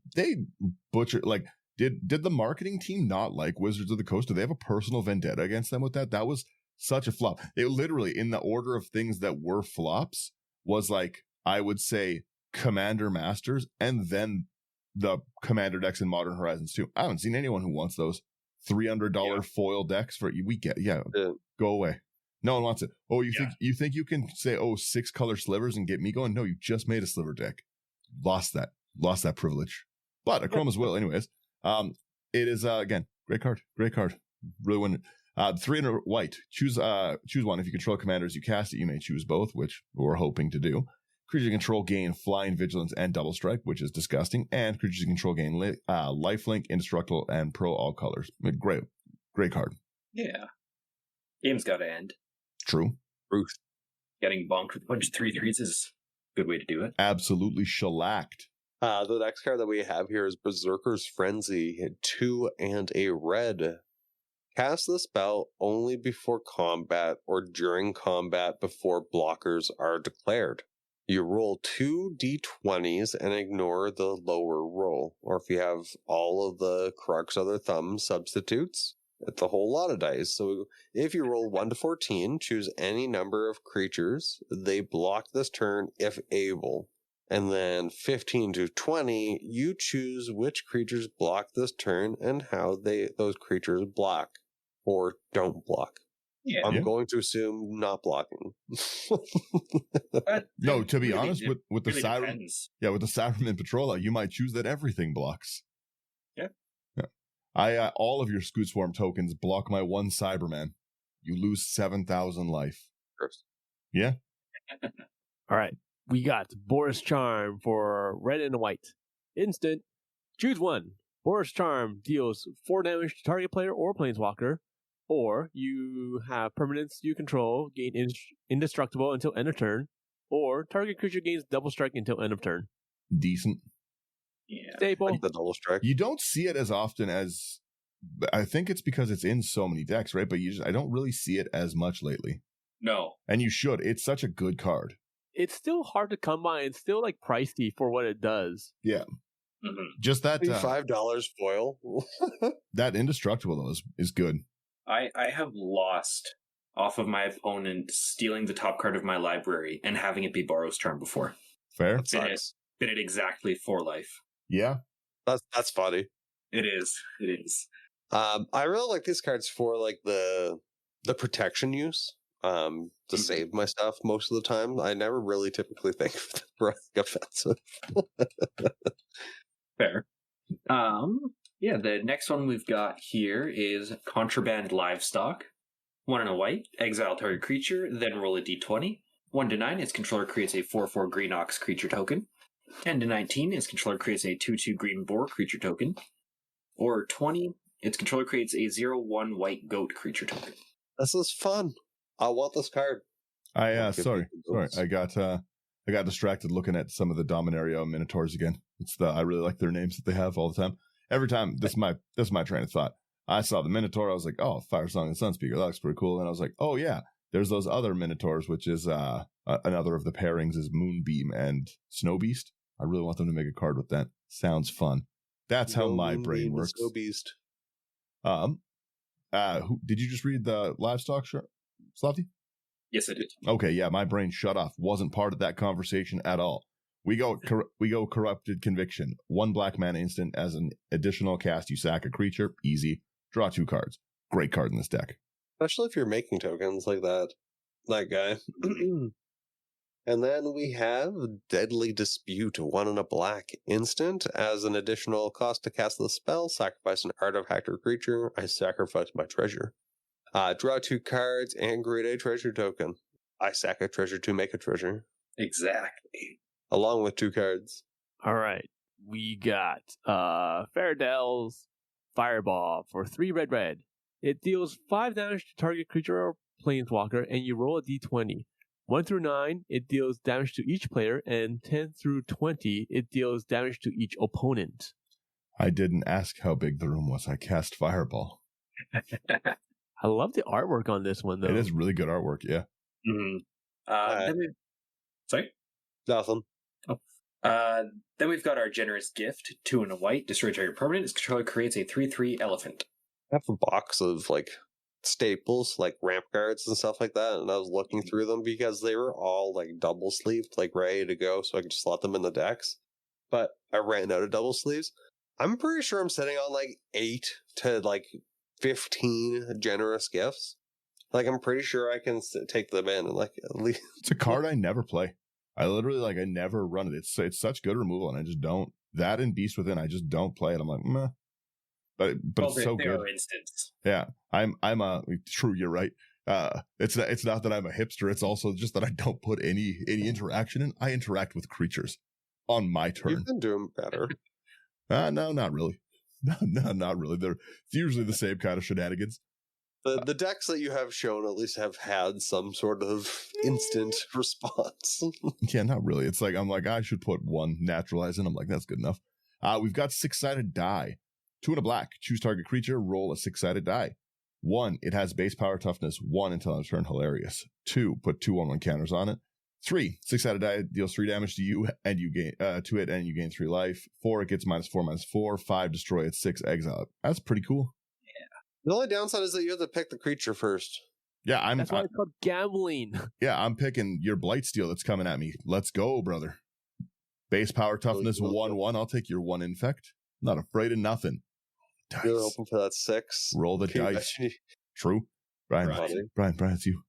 butchered, like, did the marketing team not like Wizards of the Coast? Do they have a personal vendetta against them with that? That was such a flop. It literally, in the order of things that were flops, was like, I would say Commander Masters and then the Commander decks in Modern Horizons 2. I haven't seen anyone who wants those $300 foil decks for we get. Yeah, go away. No one wants it. Oh, you think you can say 6 color slivers and get me going? No, you just made a sliver deck. Lost that privilege. But Chroma's will, anyways. It is again great card. Really win it. 3 and a white. Choose one. If you control commanders, you cast it. You may choose both, which we're hoping to do. Creatures you control gain flying, vigilance, and double strike, which is disgusting. And creatures you control gain lifelink, indestructible, and pro all colors. Great card. Yeah. Game's got to end. True. Truth. Getting bonked with a bunch of 3/3s is a good way to do it. Absolutely shellacked. The next card that we have here is Berserker's Frenzy, 2 and a red. Cast the spell only before combat or during combat before blockers are declared. You roll 2 d20s and ignore the lower roll. Or if you have all of the crux other thumb substitutes, it's a whole lot of dice. So if you roll 1 to 14, choose any number of creatures. They block this turn if able. And then 15 to 20, you choose which creatures block this turn and how those creatures block. or don't block. Yeah. I'm going to assume not blocking. No, to be Really, honest, it with the really Cybermen, depends. with the Cybermen Patroller, you might choose that everything blocks. Yeah. All of your Scoot Swarm tokens block my one Cyberman. You lose 7,000 life. Gross. Yeah. All right. We got Boris Charm for red and white. Instant. Choose one. Boris Charm deals 4 damage to target player or planeswalker. Or you have permanents you control gain indestructible until end of turn. Or target creature gains double strike until end of turn. Decent. Yeah. Staple. Like the double strike. You don't see it as often as, I think it's because it's in so many decks, right? But I don't really see it as much lately. No. And you should. It's such a good card. It's still hard to come by. It's still like pricey for what it does. Yeah. Mm-hmm. Just that $5 foil. that indestructible though is good. I have lost off of my opponent stealing the top card of my library and having it be Boros Charm before. Fair. That sucks. Been it exactly 4 life. Yeah. That's funny. It is. It is. I really like these cards for like the protection use. To save my stuff most of the time. I never really typically think of them for offensive. Fair. Yeah, the next one we've got here is Contraband Livestock. 1 and a white, exile target creature, then roll a d20. 1 to 9, its controller creates a 4/4 green ox creature token. 10 to 19, its controller creates a 2/2 green boar creature token. Or 20, its controller creates a 0/1 white goat creature token. This is fun. I want this card. Sorry. I got distracted looking at some of the Dominaria Minotaurs again. I really like their names that they have all the time. Every time, this is my train of thought. I saw the Minotaur, I was like, oh, Fire Song and Sunspeaker, that looks pretty cool. And I was like, oh yeah, there's those other Minotaurs, which is another of the pairings is Moonbeam and Snow Beast. I really want them to make a card with that. Sounds fun. That's how my brain works. Snow Beast. Did you just read the livestock, Slothy? Yes, I did. Okay, yeah, my brain shut off. Wasn't part of that conversation at all. We go Corrupted Conviction. 1 black mana instant as an additional cast. You sack a creature. Easy. Draw 2 cards. Great card in this deck. Especially if you're making tokens like that guy. And then we have Deadly Dispute. 1 and a black instant as an additional cost to cast the spell. Sacrifice an artifact or creature. I sacrifice my treasure. Draw 2 cards and create a treasure token. I sack a treasure to make a treasure. Exactly. Along with 2 cards. All right. We got Faradel's Fireball for 3 red. It deals 5 damage to target creature or planeswalker, and you roll a d20. 1 through 9, it deals damage to each player, and 10 through 20, it deals damage to each opponent. I didn't ask how big the room was. I cast Fireball. I love the artwork on this one, though. It is really good artwork, yeah. Mm-hmm. Sorry? Nothing. Then we've got our Generous Gift. 2 and a white, destroy target permanent. Its controller creates a 3/3 elephant. I have a box of like staples, like ramp cards and stuff like that, and I was looking through them because they were all like double sleeved, like ready to go, so I could just slot them in the decks. But I ran out of double sleeves. I'm pretty sure I'm sitting on like 8 to like 15 Generous Gifts. Like I'm pretty sure I can take them in and like at least. It's a card I never play. I literally I never run it. It's such good removal, and I just don't. That and Beast Within, I just don't play it. I'm like, meh. But it's so good. Instants. Yeah, I'm true. You're right. It's not that I'm a hipster. It's also just that I don't put any interaction in. I interact with creatures on my turn. You've been doing better. No, not really. No, not really. It's usually the same kind of shenanigans. The decks that you have shown at least have had some sort of instant response. Yeah, not really. It's like, I'm like, I should put 1 naturalize in. I'm like, that's good enough. We've got 6-sided die. 2 and a black. Choose target creature. Roll a 6-sided die. 1, it has base power toughness 1 until end of turn. Hilarious. 2, put 2 1/1 counters on it. 3, 6-sided die deals 3 damage to you and you gain to it and you gain 3 life. 4, it gets -4/-4. 5, destroy it. 6, exile it. That's pretty cool. The only downside is that you have to pick the creature first. Yeah, That's why it's called gambling. Yeah, I'm picking your Blightsteel that's coming at me. Let's go, brother. Base power toughness 1/1. I'll take your 1 infect. Not afraid of nothing. Dice. You're open for that 6. Roll the Can you dice. imagine True. Brian, it's you.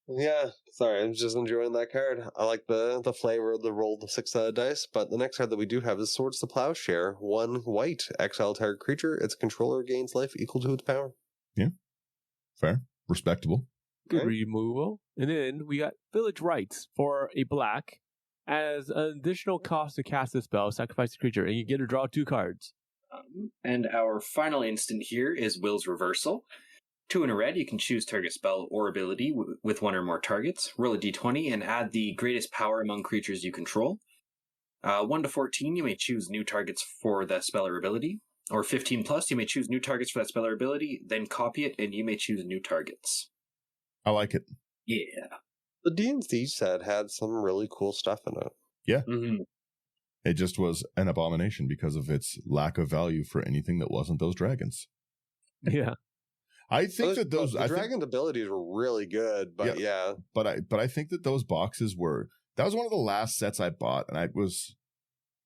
Yeah, sorry, I'm just enjoying that card. I like the flavor of the roll the 6-sided dice, but the next card that we do have is Swords to Plowshare. 1 white, exile target creature. Its controller gains life equal to its power. Yeah. Fair. Respectable. Good removal. And then we got Village Rites for a black. As an additional cost to cast this spell, sacrifice the creature, and you get to draw 2 cards. And our final instant here is Will's Reversal. 2 in a red, you can choose target spell or ability with 1 or more targets. Roll a d20 and add the greatest power among creatures you control. 1 to 14, you may choose new targets for the spell or ability. Or 15 plus, you may choose new targets for that spell or ability, then copy it, and you may choose new targets. I like it. Yeah. The D&D set had some really cool stuff in it. Yeah. Mm-hmm. It just was an abomination because of its lack of value for anything that wasn't those dragons. Yeah. I think that those dragon's abilities were really good, but yeah. But I think that those boxes that was one of the last sets I bought, and it was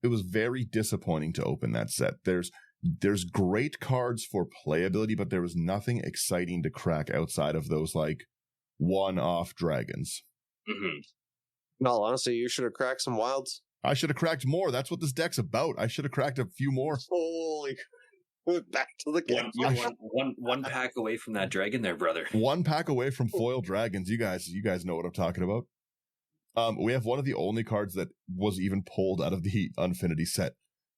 very disappointing to open that set. There's great cards for playability, but there was nothing exciting to crack outside of those like one-off dragons. Mm-hmm. In all honesty, you should have cracked some wilds. I should have cracked more. That's what this deck's about. I should have cracked a few more. Holy back to the game. You're one pack away from that dragon there, brother. 1 pack away from foil dragons. You guys know what I'm talking about. We have one of the only cards that was even pulled out of the Unfinity set.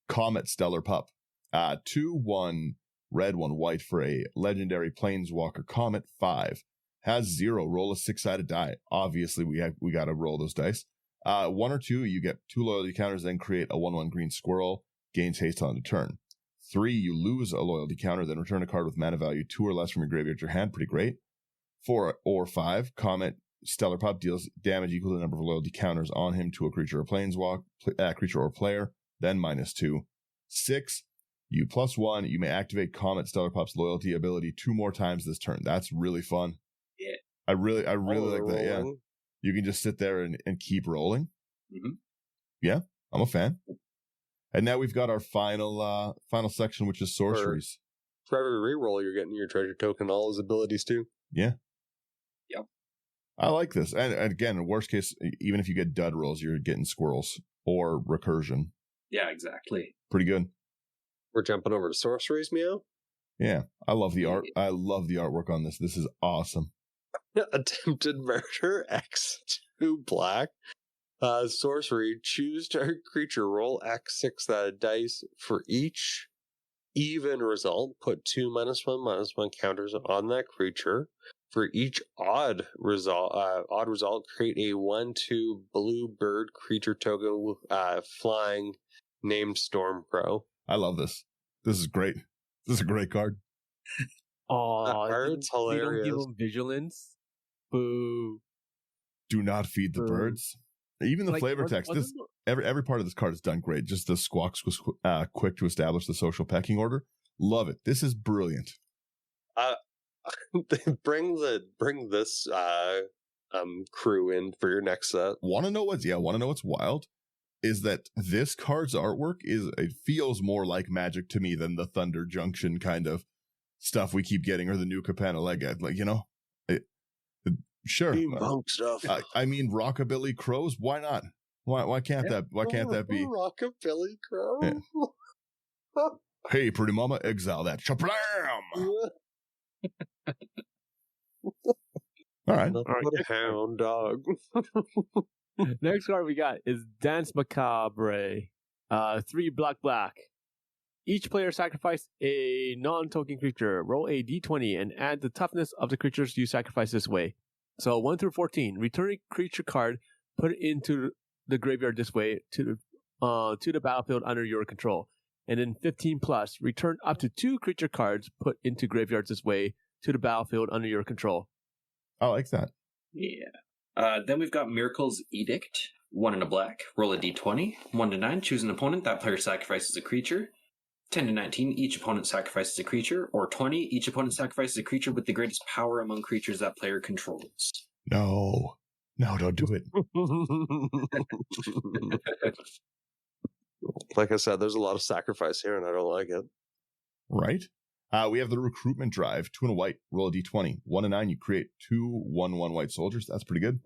Comet Stellar Pup. 2/1 red, 1 white for a legendary planeswalker Comet 5. Has 0. Roll a 6-sided die. Obviously, we got to roll those dice. 1 or 2, you get 2 loyalty counters, then create a 1/1 green squirrel. Gains haste on the turn. 3, you lose a loyalty counter, then return a card with mana value 2 or less from your graveyard to your hand. Pretty great. 4 or 5, Comet Stellar Pup deals damage equal to the number of loyalty counters on him to a creature or planeswalk, creature or player, then -2. 6, you +1, you may activate Comet Stellar Pup's loyalty ability 2 more times this turn. That's really fun. Yeah. I really like that, yeah. You can just sit there and keep rolling. Mm-hmm. Yeah, I'm a fan. And now we've got our final section, which is sorceries. For every reroll, you're getting your treasure token, all his abilities too. Yeah. Yep. I like this. And again, in worst case, even if you get dud rolls, you're getting squirrels or recursion. Yeah, exactly. Pretty good. We're jumping over to sorceries, Meow. Yeah. I love the art. I love the artwork on this. This is awesome. Attempted murder, X2 black. Sorcery, choose target creature, roll X 6-sided dice for each even result. Put 2 -1/-1 counters on that creature. For each odd result, create a 1/2 blue bird creature token flying named Stormcrow. I love this. This is great. This is a great card. Oh, card's they don't hilarious. give them vigilance. Boo. Do not feed the birds. Even the flavor text. Every part of this card is done great. Just the squawks was quick to establish the social pecking order. Love it. This is brilliant. Bring this crew in for your next set. Want to know what's wild? Is that this card's artwork it feels more like Magic to me than the Thunder Junction kind of stuff we keep getting, or the new Capana Legate. Like, sure. Monk stuff. I mean, Rockabilly Crows. Why not? Why can't that be? Rockabilly Crow? Yeah. Hey, pretty mama, exile that. Shablam! All right. What a hound dog. Next card we got is Dance Macabre. 3 black. Each player sacrifice a non-token creature. Roll a d20 and add the toughness of the creatures you sacrifice this way. So 1 through 14. Return a creature card, put it into the graveyard this way to the battlefield under your control. And then 15 plus. Return up to 2 creature cards, put into graveyards this way to the battlefield under your control. I like that. Yeah. Then we've got Miracle's Edict. 1 in a black. Roll a d20. 1 to 9. Choose an opponent. That player sacrifices a creature. 10 to 19. Each opponent sacrifices a creature. Or 20. Each opponent sacrifices a creature with the greatest power among creatures that player controls. No, don't do it. Like I said, there's a lot of sacrifice here, and I don't like it. Right? We have the recruitment drive, 2 and a white, roll a d20. 1 and 9, you create 2 1/1 white soldiers. That's pretty good.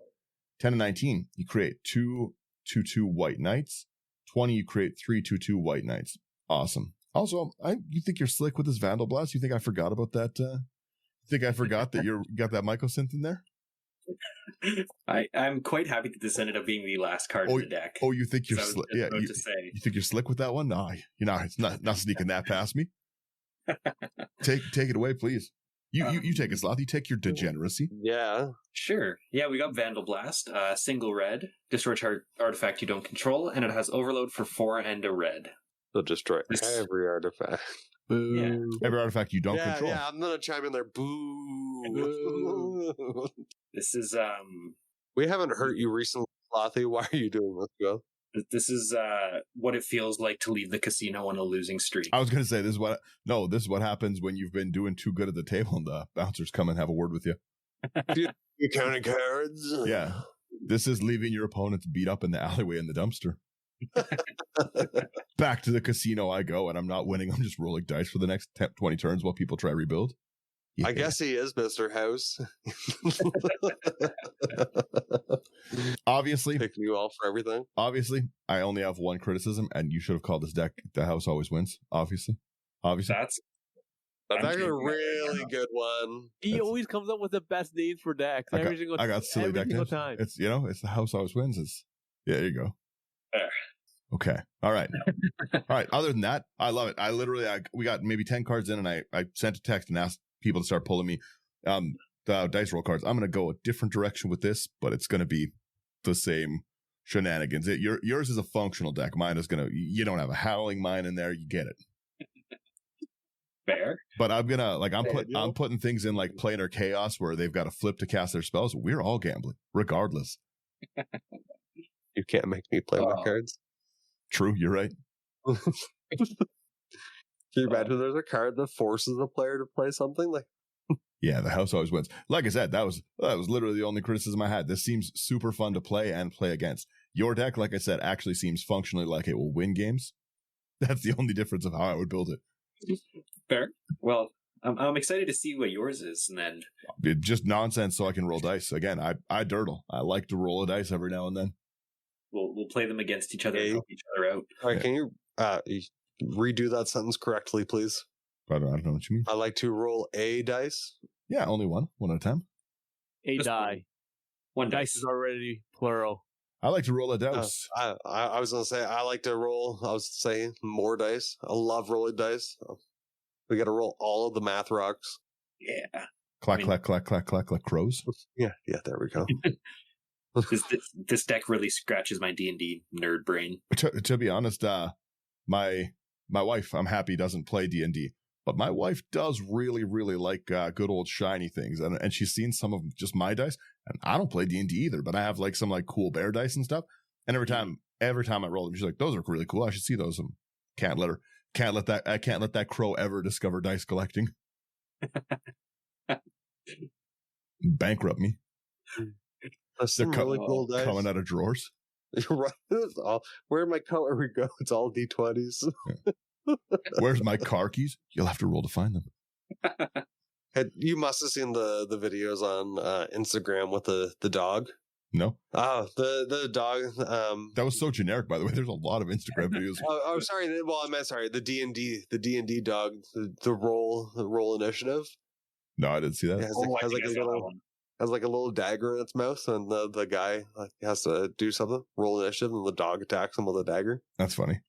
10 and 19, you create 2 2/2 white knights. 20, you create 3 2/2 white knights. Awesome. Also, you think you're slick with this Vandal Blast? You think I forgot about that? You think I forgot that you got that mycosynth in there? I'm quite happy that this ended up being the last card in the deck. Oh, you think you're slick? Yeah, you think you're slick with that one? No, it's not sneaking that past me. Take it away, please. You take it, Sloth. You take your degeneracy. Yeah. Sure. Yeah, we got Vandal Blast, single red, destroy artifact you don't control, and it has overload for 4 and a red. They'll destroy every artifact. Boo. Yeah. Every artifact you don't control. Yeah, I'm gonna chime in there. Boo. This is We haven't hurt you recently, Slothy. Why are you doing this, Joe? This is what it feels like to leave the casino on a losing streak. I was going to say, this is what happens when you've been doing too good at the table and the bouncers come and have a word with you. You counting cards? Yeah. This is leaving your opponents beat up in the alleyway in the dumpster. Back to the casino I go, and I'm not winning. I'm just rolling dice for the next 20 turns while people try rebuild. Yeah. I guess he is Mr. House. Obviously, picking you all for everything. Obviously, I only have one criticism, and you should have called this deck "The House Always Wins." Obviously, that's a really good one. He always comes up with the best names for decks. I got silly deck names. Time. It's it's "The House Always Wins." There you go. There. Okay. All right. All right. Other than that, I love it. We got maybe 10 cards in, and I sent a text and asked people to start pulling me the dice roll cards. I'm going to go a different direction with this, but it's going to be the same shenanigans. Yours is a functional deck. Mine is you don't have a Howling Mine in there. You get it. Fair. But I'm going to, I'm putting things in like Planar Chaos where they've got to flip to cast their spells. We're all gambling, regardless. You can't make me play my cards. True. You're right. Can you imagine there's a card that forces a player to play something like? Yeah, the house always wins. Like I said, that was literally the only criticism I had. This seems super fun to play and play against. Your deck, like I said, actually seems functionally like it will win games. That's the only difference of how I would build it. Fair. Well, I'm excited to see what yours is, and then just nonsense so I can roll dice. Again, I dirtle. I like to roll a dice every now and then. We'll play them against each other and help each other out. All right, can you redo that sentence correctly, please? I don't know what you mean. I like to roll a dice. Yeah, only one at a time. A die. One dice is already plural. I like to roll a dice. I was going to say, I like to roll, more dice. I love rolling dice. We got to roll all of the math rocks. Yeah. Clack, clack, crows. Yeah, there we go. This deck really scratches my D&D nerd brain. To be honest, my wife, I'm happy, doesn't play D&D. But my wife does really, really like good old shiny things. And she's seen some of just my dice. And I don't play D&D either, but I have like some like cool bear dice and stuff. And every time I roll them, she's like, those are really cool. I should see those. Can't let that crow ever discover dice collecting. Bankrupt me. They're really cool dice. Coming out of drawers. You're right. Where my color we go, it's all D20s. Yeah. Where's my car keys? You'll have to roll to find them. You must have seen the videos on Instagram with the dog. No. The dog. That was so generic, by the way. There's a lot of Instagram videos. Sorry. Well, I meant sorry. The D&D dog. The roll initiative. No, I didn't see that. Has like a little dagger in its mouth, and the guy has to do something. Roll initiative, and the dog attacks him with a dagger. That's funny.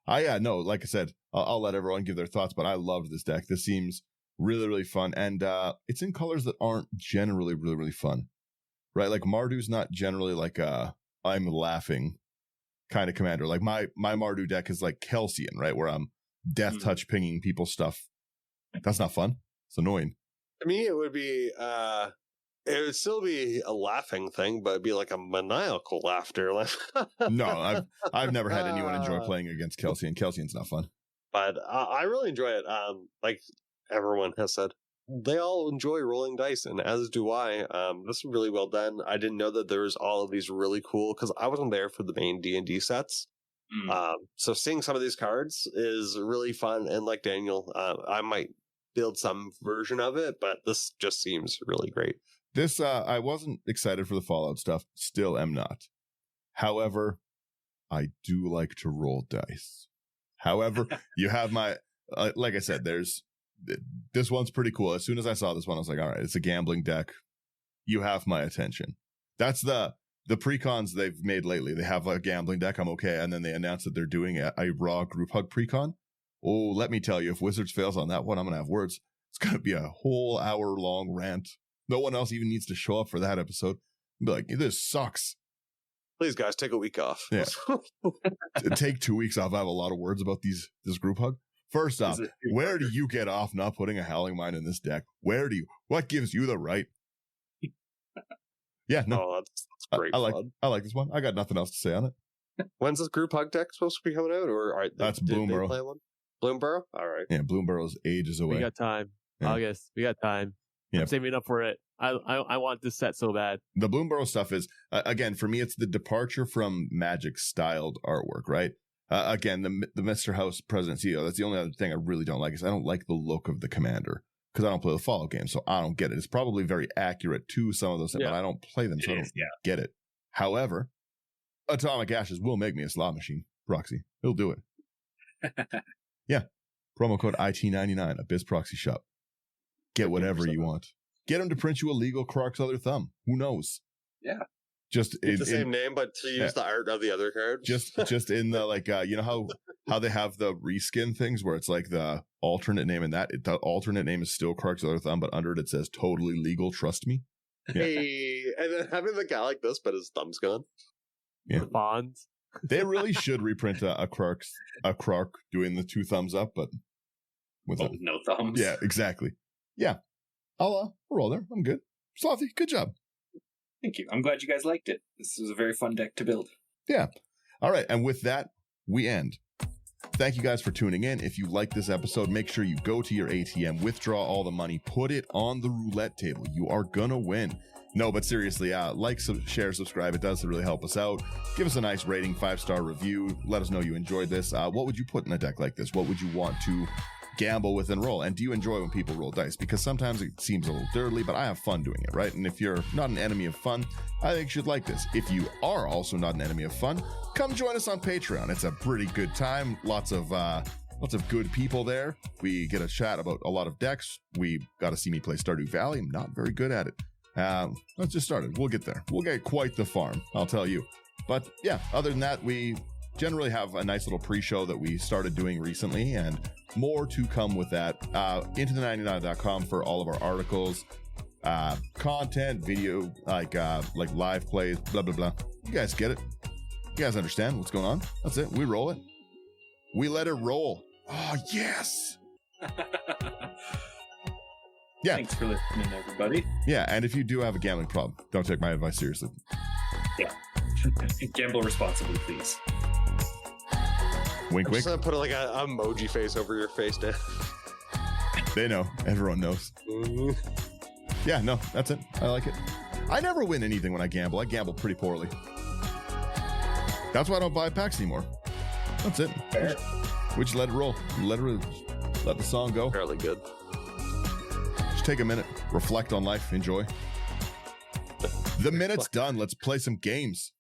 No, like I said, I'll let everyone give their thoughts, but I loved this deck. This seems really, really fun. And it's in colors that aren't generally really, really fun, right? Like Marduk's not generally like I'm laughing kind of commander. Like my Marduk deck is like Kelsian, right? Where I'm death touch pinging people's stuff. That's not fun. It's annoying. To me, it would be, it would still be a laughing thing, but it'd be like a maniacal laughter. No, I've never had anyone enjoy playing against Kelsian. Kelsian's not fun. But I really enjoy it. Like everyone has said, they all enjoy rolling dice, and as do I. This is really well done. I didn't know that there was all of these really cool, because I wasn't there for the main D&D sets. So seeing some of these cards is really fun. And like Daniel, I might build some version of it, but this just seems really great. This, I wasn't excited for the Fallout stuff. Still am not. However, I do like to roll dice. However, you have my, like I said, this one's pretty cool. As soon as I saw this one, I was like, all right, it's a gambling deck. You have my attention. That's the precons they've made lately. They have a gambling deck. I'm okay. And then they announce that they're doing a raw group hug precon. Oh, let me tell you, if Wizards fails on that one, I'm going to have words. It's going to be a whole hour-long rant. No one else even needs to show up for that episode. Be like, this sucks. Please, guys, take a week off. Yeah. Take 2 weeks off. I have a lot of words about this group hug. First off, where do you get off not putting a Howling Mine in this deck? What gives you the right? Yeah, no. Oh, that's great. I like this one. I got nothing else to say on it. When's this group hug deck supposed to be coming out? Or that's Bloomborough. Play one? Bloomborough? All right. Yeah, Bloomborough's ages away. We got time. Yeah. August. We got time. Yeah. I'm saving up for it. I want this set so bad. The Bloomborough stuff is, again, for me, it's the departure from Magic styled artwork, right? Again, the Mr. House President CEO, that's the only other thing I really don't like is I don't like the look of the commander because I don't play the Fallout game, so I don't get it. It's probably very accurate to some of those things, but I don't play them, so I don't get it. However, Atomic Ashes will make me a slot machine proxy. He'll do it. Yeah. Promo code IT99, Abyss Proxy Shop. Get whatever you want. Get him to print you a legal Krark's Other Thumb. Who knows? Yeah. Just it's the same name, but to use the art of the other card. Just in the like, you know how they have the reskin things where it's like the alternate name, and the alternate name is still Krark's Other Thumb, but under it says totally legal. Trust me. Yeah. Hey, and then having the guy like this, but his thumb's gone. Yeah, Bonds. They really should reprint a Krark doing the 2 thumbs up, but with no thumbs. Yeah, exactly. Yeah, I'll roll there. I'm good. Slothy, good job. Thank you. I'm glad you guys liked it. This was a very fun deck to build. Yeah. All right. And with that, we end. Thank you guys for tuning in. If you like this episode, make sure you go to your ATM, withdraw all the money, put it on the roulette table. You are going to win. No, but seriously, like, share, subscribe. It does really help us out. Give us a nice rating, 5-star review. Let us know you enjoyed this. What would you put in a deck like this? What would you want to gamble with and roll? And do you enjoy when people roll dice? Because sometimes it seems a little dirty, but I have fun doing it, right? And if you're not an enemy of fun, I think you should like this. If you are also not an enemy of fun, come join us on Patreon. It's a pretty good time. Lots of good people there. We get a chat about a lot of decks. We got to see me play Stardew Valley. I'm not very good at it. Let's just start it. We'll get there. We'll get quite the farm, I'll tell you. But yeah, other than that, we generally have a nice little pre-show that we started doing recently, and more to come with that. Into the99.com for all of our articles, content, video, like live plays, blah, blah, blah. You guys get it. You guys understand what's going on. That's it. We roll it. We let it roll. Oh, yes. Yeah. Thanks for listening, everybody. Yeah, and if you do have a gambling problem, don't take my advice seriously. Yeah. Gamble responsibly, please. Wink, I'm wink. just gonna put like an emoji face over your face, Dan. They know. Everyone knows. Yeah, no, that's it. I like it. I never win anything when I gamble. I gamble pretty poorly. That's why I don't buy packs anymore. That's it. Fair. We just let it roll. Let the song go. Fairly good. Just take a minute. Reflect on life. Enjoy. The minute's done. Let's play some games.